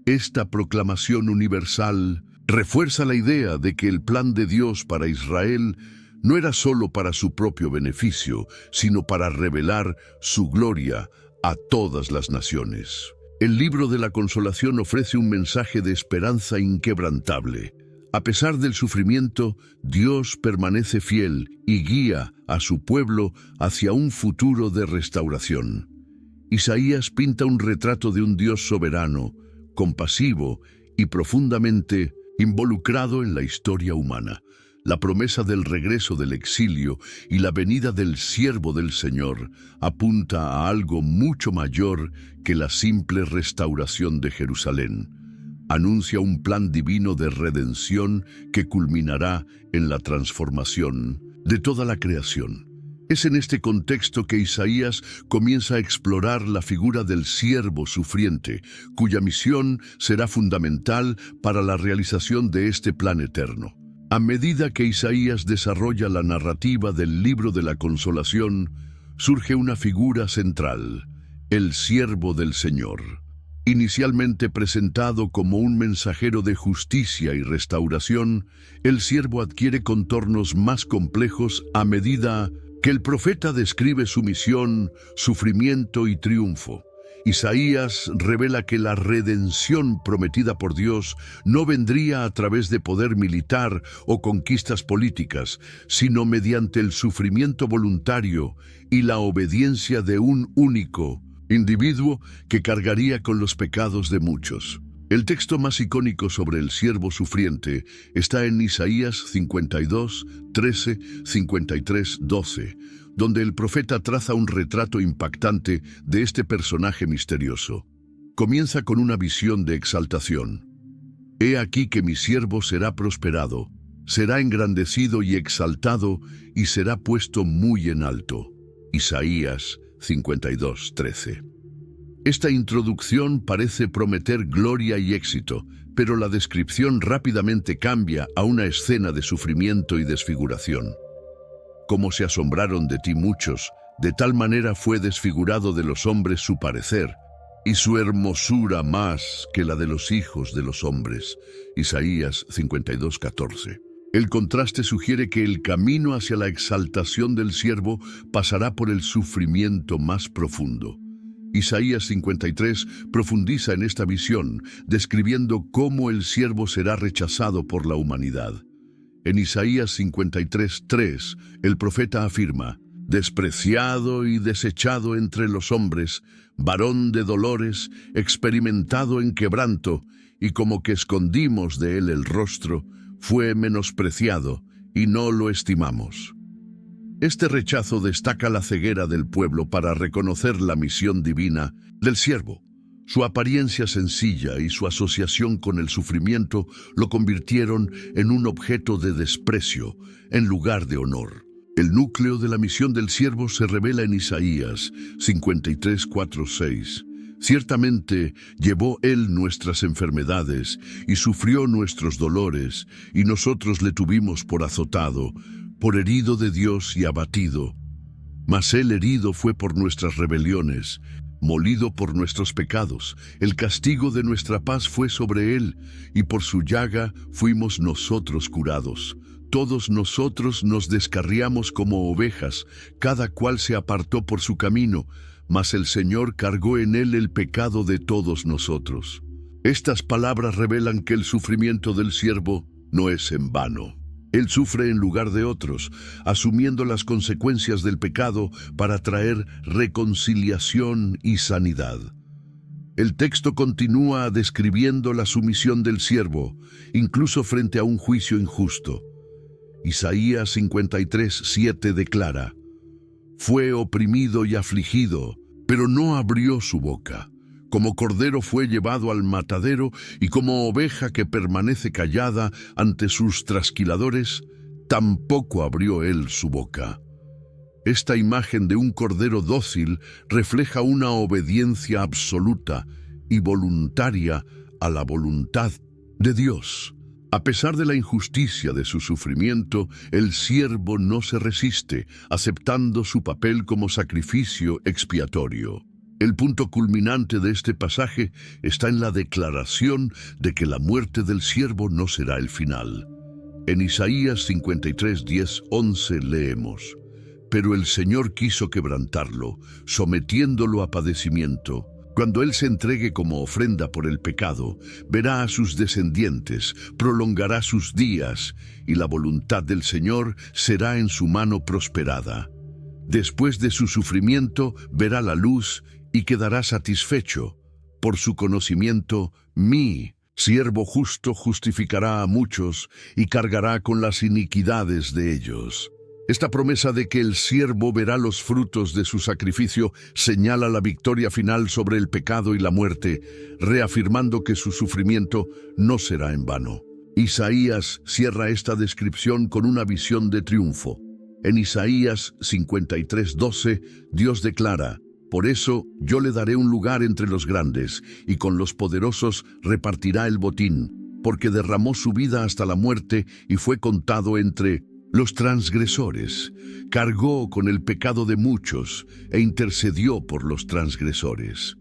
Esta proclamación universal refuerza la idea de que el plan de Dios para Israel no era solo para su propio beneficio, sino para revelar su gloria a todas las naciones. El libro de la Consolación ofrece un mensaje de esperanza inquebrantable. A pesar del sufrimiento, Dios permanece fiel y guía a su pueblo hacia un futuro de restauración. Isaías pinta un retrato de un Dios soberano, compasivo y profundamente involucrado en la historia humana. La promesa del regreso del exilio y la venida del siervo del Señor apunta a algo mucho mayor que la simple restauración de Jerusalén. Anuncia un plan divino de redención que culminará en la transformación de toda la creación. Es en este contexto que Isaías comienza a explorar la figura del siervo sufriente, cuya misión será fundamental para la realización de este plan eterno. A medida que Isaías desarrolla la narrativa del libro de la consolación, surge una figura central, el siervo del Señor. Inicialmente presentado como un mensajero de justicia y restauración, el siervo adquiere contornos más complejos a medida que el profeta describe su misión, sufrimiento y triunfo. Isaías revela que la redención prometida por Dios no vendría a través de poder militar o conquistas políticas, sino mediante el sufrimiento voluntario y la obediencia de un único individuo que cargaría con los pecados de muchos. El texto más icónico sobre el siervo sufriente está en Isaías 52, 13, 53, 12, donde el profeta traza un retrato impactante de este personaje misterioso. Comienza con una visión de exaltación. He aquí que mi siervo será prosperado, será engrandecido y exaltado, y será puesto muy en alto. Isaías 52, 13. Esta introducción parece prometer gloria y éxito, pero la descripción rápidamente cambia a una escena de sufrimiento y desfiguración. Como se asombraron de ti muchos, de tal manera fue desfigurado de los hombres su parecer, y su hermosura más que la de los hijos de los hombres. Isaías 52, 14. El contraste sugiere que el camino hacia la exaltación del siervo pasará por el sufrimiento más profundo. Isaías 53 profundiza en esta visión, describiendo cómo el siervo será rechazado por la humanidad. En Isaías 53:3, el profeta afirma: despreciado y desechado entre los hombres, varón de dolores, experimentado en quebranto, y como que escondimos de él el rostro, fue menospreciado y no lo estimamos. Este rechazo destaca la ceguera del pueblo para reconocer la misión divina del siervo. Su apariencia sencilla y su asociación con el sufrimiento lo convirtieron en un objeto de desprecio en lugar de honor. El núcleo de la misión del siervo se revela en Isaías 53, 4, 6. Ciertamente llevó él nuestras enfermedades y sufrió nuestros dolores, y nosotros le tuvimos por azotado, por herido de Dios y abatido. Mas él herido fue por nuestras rebeliones, molido por nuestros pecados. El castigo de nuestra paz fue sobre él, y por su llaga fuimos nosotros curados. Todos nosotros nos descarriamos como ovejas, cada cual se apartó por su camino, mas el Señor cargó en él el pecado de todos nosotros. Estas palabras revelan que el sufrimiento del siervo no es en vano. Él sufre en lugar de otros, asumiendo las consecuencias del pecado para traer reconciliación y sanidad. El texto continúa describiendo la sumisión del siervo, incluso frente a un juicio injusto. Isaías 53:7 declara: fue oprimido y afligido, pero no abrió su boca. Como cordero fue llevado al matadero, y como oveja que permanece callada ante sus trasquiladores, tampoco abrió él su boca. Esta imagen de un cordero dócil refleja una obediencia absoluta y voluntaria a la voluntad de Dios. A pesar de la injusticia de su sufrimiento, el siervo no se resiste, aceptando su papel como sacrificio expiatorio. El punto culminante de este pasaje está en la declaración de que la muerte del siervo no será el final. En Isaías 53, 10, 11 leemos: pero el Señor quiso quebrantarlo, sometiéndolo a padecimiento. Cuando él se entregue como ofrenda por el pecado, verá a sus descendientes, prolongará sus días, y la voluntad del Señor será en su mano prosperada. Después de su sufrimiento, verá la luz y quedará satisfecho. Por su conocimiento, mi siervo justo justificará a muchos y cargará con las iniquidades de ellos. Esta promesa de que el siervo verá los frutos de su sacrificio señala la victoria final sobre el pecado y la muerte, reafirmando que su sufrimiento no será en vano. Isaías cierra esta descripción con una visión de triunfo. En Isaías 53:12, Dios declara: «Por eso yo le daré un lugar entre los grandes, y con los poderosos repartirá el botín, porque derramó su vida hasta la muerte y fue contado entre los transgresores, cargó con el pecado de muchos e intercedió por los transgresores».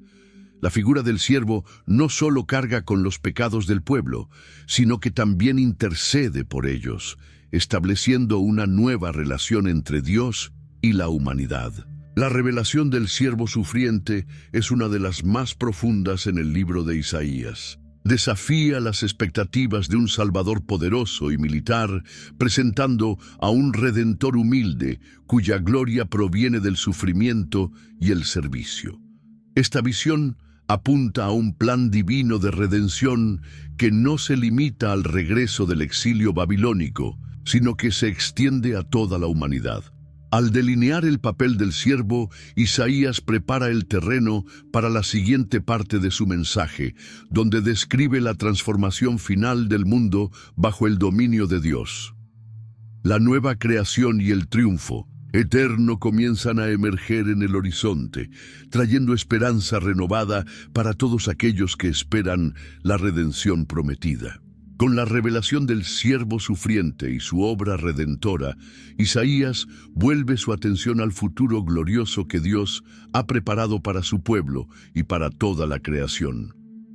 La figura del siervo no solo carga con los pecados del pueblo, sino que también intercede por ellos, estableciendo una nueva relación entre Dios y la humanidad. La revelación del siervo sufriente es una de las más profundas en el libro de Isaías. Desafía las expectativas de un Salvador poderoso y militar, presentando a un Redentor humilde, cuya gloria proviene del sufrimiento y el servicio. Esta visión apunta a un plan divino de redención que no se limita al regreso del exilio babilónico, sino que se extiende a toda la humanidad. Al delinear el papel del siervo, Isaías prepara el terreno para la siguiente parte de su mensaje, donde describe la transformación final del mundo bajo el dominio de Dios. La nueva creación y el triunfo eterno comienzan a emerger en el horizonte, trayendo esperanza renovada para todos aquellos que esperan la redención prometida. Con la revelación del siervo sufriente y su obra redentora, Isaías vuelve su atención al futuro glorioso que Dios ha preparado para su pueblo y para toda la creación.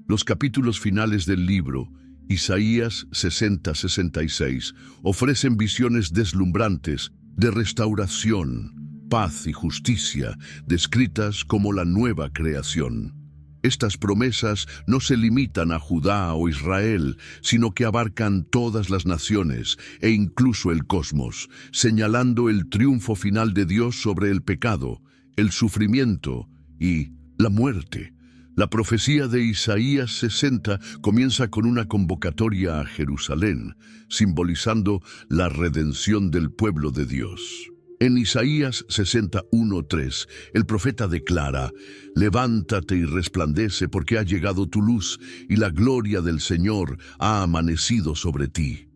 Los capítulos finales del libro, Isaías 60-66, ofrecen visiones deslumbrantes de restauración, paz y justicia, descritas como la nueva creación. Estas promesas no se limitan a Judá o Israel, sino que abarcan todas las naciones e incluso el cosmos, señalando el triunfo final de Dios sobre el pecado, el sufrimiento y la muerte. La profecía de Isaías 60 comienza con una convocatoria a Jerusalén, simbolizando la redención del pueblo de Dios. En Isaías 61:3, el profeta declara: «Levántate y resplandece, porque ha llegado tu luz, y la gloria del Señor ha amanecido sobre ti».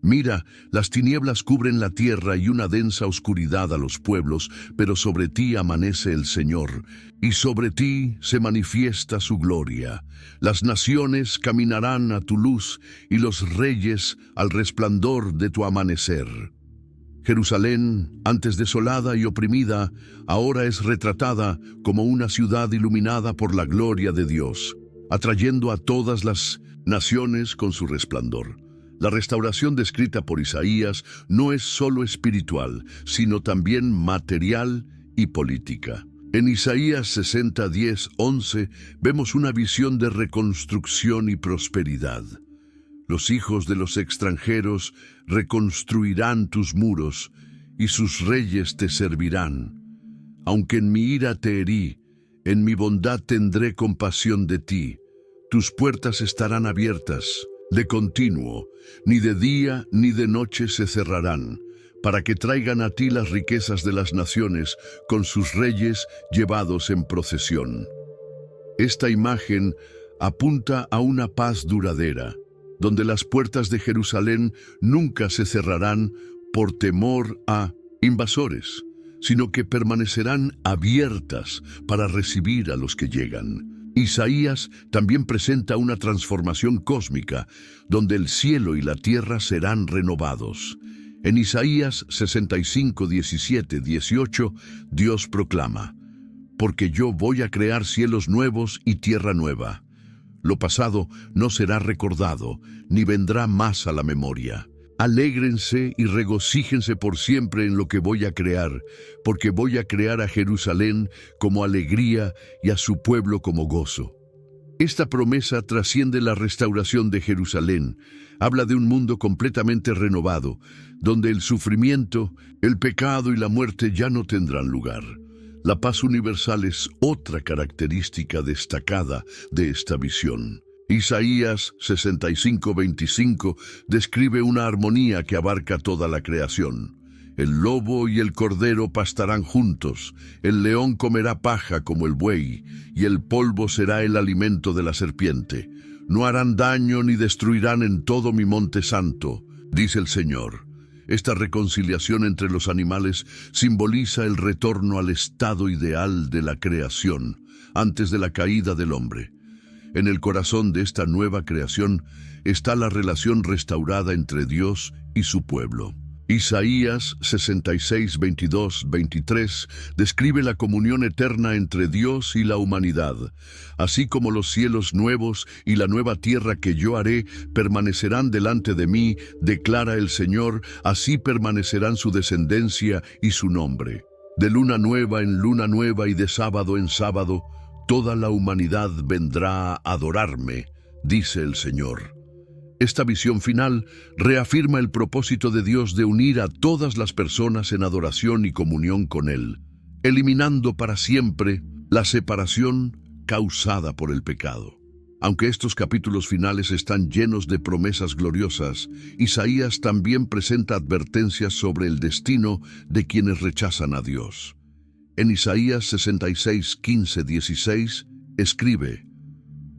Mira, las tinieblas cubren la tierra y una densa oscuridad a los pueblos, pero sobre ti amanece el Señor, y sobre ti se manifiesta su gloria. Las naciones caminarán a tu luz, y los reyes al resplandor de tu amanecer. Jerusalén, antes desolada y oprimida, ahora es retratada como una ciudad iluminada por la gloria de Dios, atrayendo a todas las naciones con su resplandor. La restauración descrita por Isaías no es solo espiritual, sino también material y política. En Isaías 60:10-11 vemos una visión de reconstrucción y prosperidad. Los hijos de los extranjeros reconstruirán tus muros, y sus reyes te servirán. Aunque en mi ira te herí, en mi bondad tendré compasión de ti. Tus puertas estarán abiertas de continuo, ni de día ni de noche se cerrarán, para que traigan a ti las riquezas de las naciones, con sus reyes llevados en procesión. Esta imagen apunta a una paz duradera, donde las puertas de Jerusalén nunca se cerrarán por temor a invasores, sino que permanecerán abiertas para recibir a los que llegan. Isaías también presenta una transformación cósmica, donde el cielo y la tierra serán renovados. En Isaías 65:17-18, Dios proclama: «Porque yo voy a crear cielos nuevos y tierra nueva. Lo pasado no será recordado, ni vendrá más a la memoria. Alégrense y regocíjense por siempre en lo que voy a crear, porque voy a crear a Jerusalén como alegría y a su pueblo como gozo». Esta promesa trasciende la restauración de Jerusalén. Habla de un mundo completamente renovado, donde el sufrimiento, el pecado y la muerte ya no tendrán lugar. La paz universal es otra característica destacada de esta visión. Isaías 65:25 describe una armonía que abarca toda la creación. El lobo y el cordero pastarán juntos, el león comerá paja como el buey, y el polvo será el alimento de la serpiente. No harán daño ni destruirán en todo mi monte santo, dice el Señor. Esta reconciliación entre los animales simboliza el retorno al estado ideal de la creación, antes de la caída del hombre. En el corazón de esta nueva creación está la relación restaurada entre Dios y su pueblo. Isaías 66:22-23 describe la comunión eterna entre Dios y la humanidad. Así como los cielos nuevos y la nueva tierra que yo haré permanecerán delante de mí, declara el Señor, así permanecerán su descendencia y su nombre. De luna nueva en luna nueva y de sábado en sábado, toda la humanidad vendrá a adorarme, dice el Señor. Esta visión final reafirma el propósito de Dios de unir a todas las personas en adoración y comunión con Él, eliminando para siempre la separación causada por el pecado. Aunque estos capítulos finales están llenos de promesas gloriosas, Isaías también presenta advertencias sobre el destino de quienes rechazan a Dios. En Isaías 66:15-16 escribe: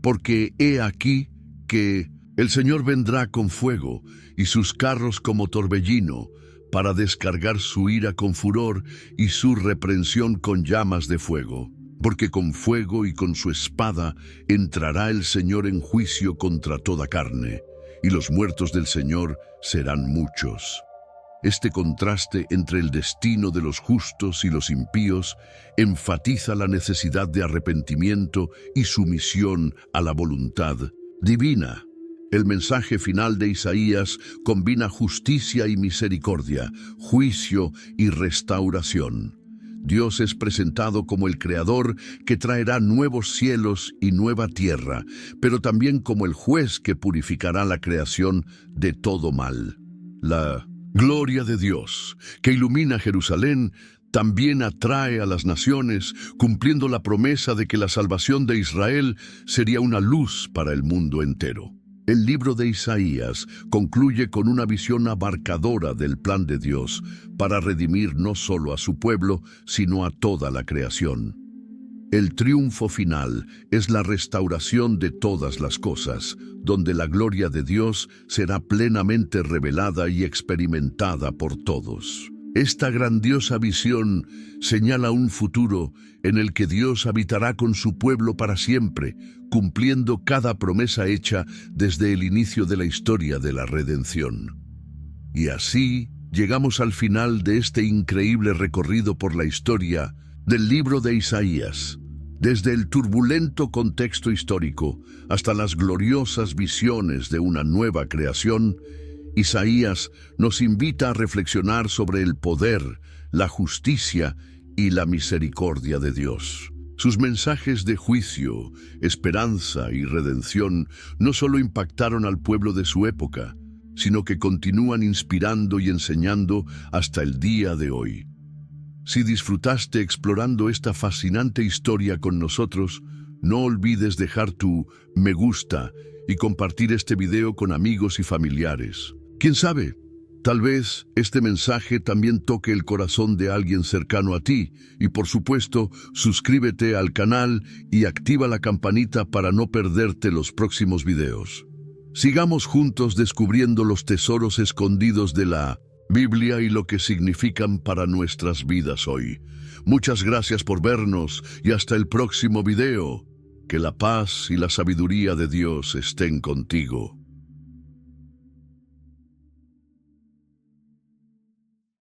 «Porque he aquí que el Señor vendrá con fuego y sus carros como torbellino, para descargar su ira con furor y su reprensión con llamas de fuego. Porque con fuego y con su espada entrará el Señor en juicio contra toda carne, y los muertos del Señor serán muchos». Este contraste entre el destino de los justos y los impíos enfatiza la necesidad de arrepentimiento y sumisión a la voluntad divina. El mensaje final de Isaías combina justicia y misericordia, juicio y restauración. Dios es presentado como el Creador que traerá nuevos cielos y nueva tierra, pero también como el juez que purificará la creación de todo mal. La gloria de Dios, que ilumina Jerusalén, también atrae a las naciones, cumpliendo la promesa de que la salvación de Israel sería una luz para el mundo entero. El libro de Isaías concluye con una visión abarcadora del plan de Dios para redimir no solo a su pueblo, sino a toda la creación. El triunfo final es la restauración de todas las cosas, donde la gloria de Dios será plenamente revelada y experimentada por todos. Esta grandiosa visión señala un futuro en el que Dios habitará con su pueblo para siempre, cumpliendo cada promesa hecha desde el inicio de la historia de la redención. Y así llegamos al final de este increíble recorrido por la historia del libro de Isaías. Desde el turbulento contexto histórico hasta las gloriosas visiones de una nueva creación, Isaías nos invita a reflexionar sobre el poder, la justicia y la misericordia de Dios. Sus mensajes de juicio, esperanza y redención no solo impactaron al pueblo de su época, sino que continúan inspirando y enseñando hasta el día de hoy. Si disfrutaste explorando esta fascinante historia con nosotros, no olvides dejar tu me gusta y compartir este video con amigos y familiares. ¿Quién sabe? Tal vez este mensaje también toque el corazón de alguien cercano a ti y, por supuesto, suscríbete al canal y activa la campanita para no perderte los próximos videos. Sigamos juntos descubriendo los tesoros escondidos de la Biblia y lo que significan para nuestras vidas hoy. Muchas gracias por vernos y hasta el próximo video. Que la paz y la sabiduría de Dios estén contigo.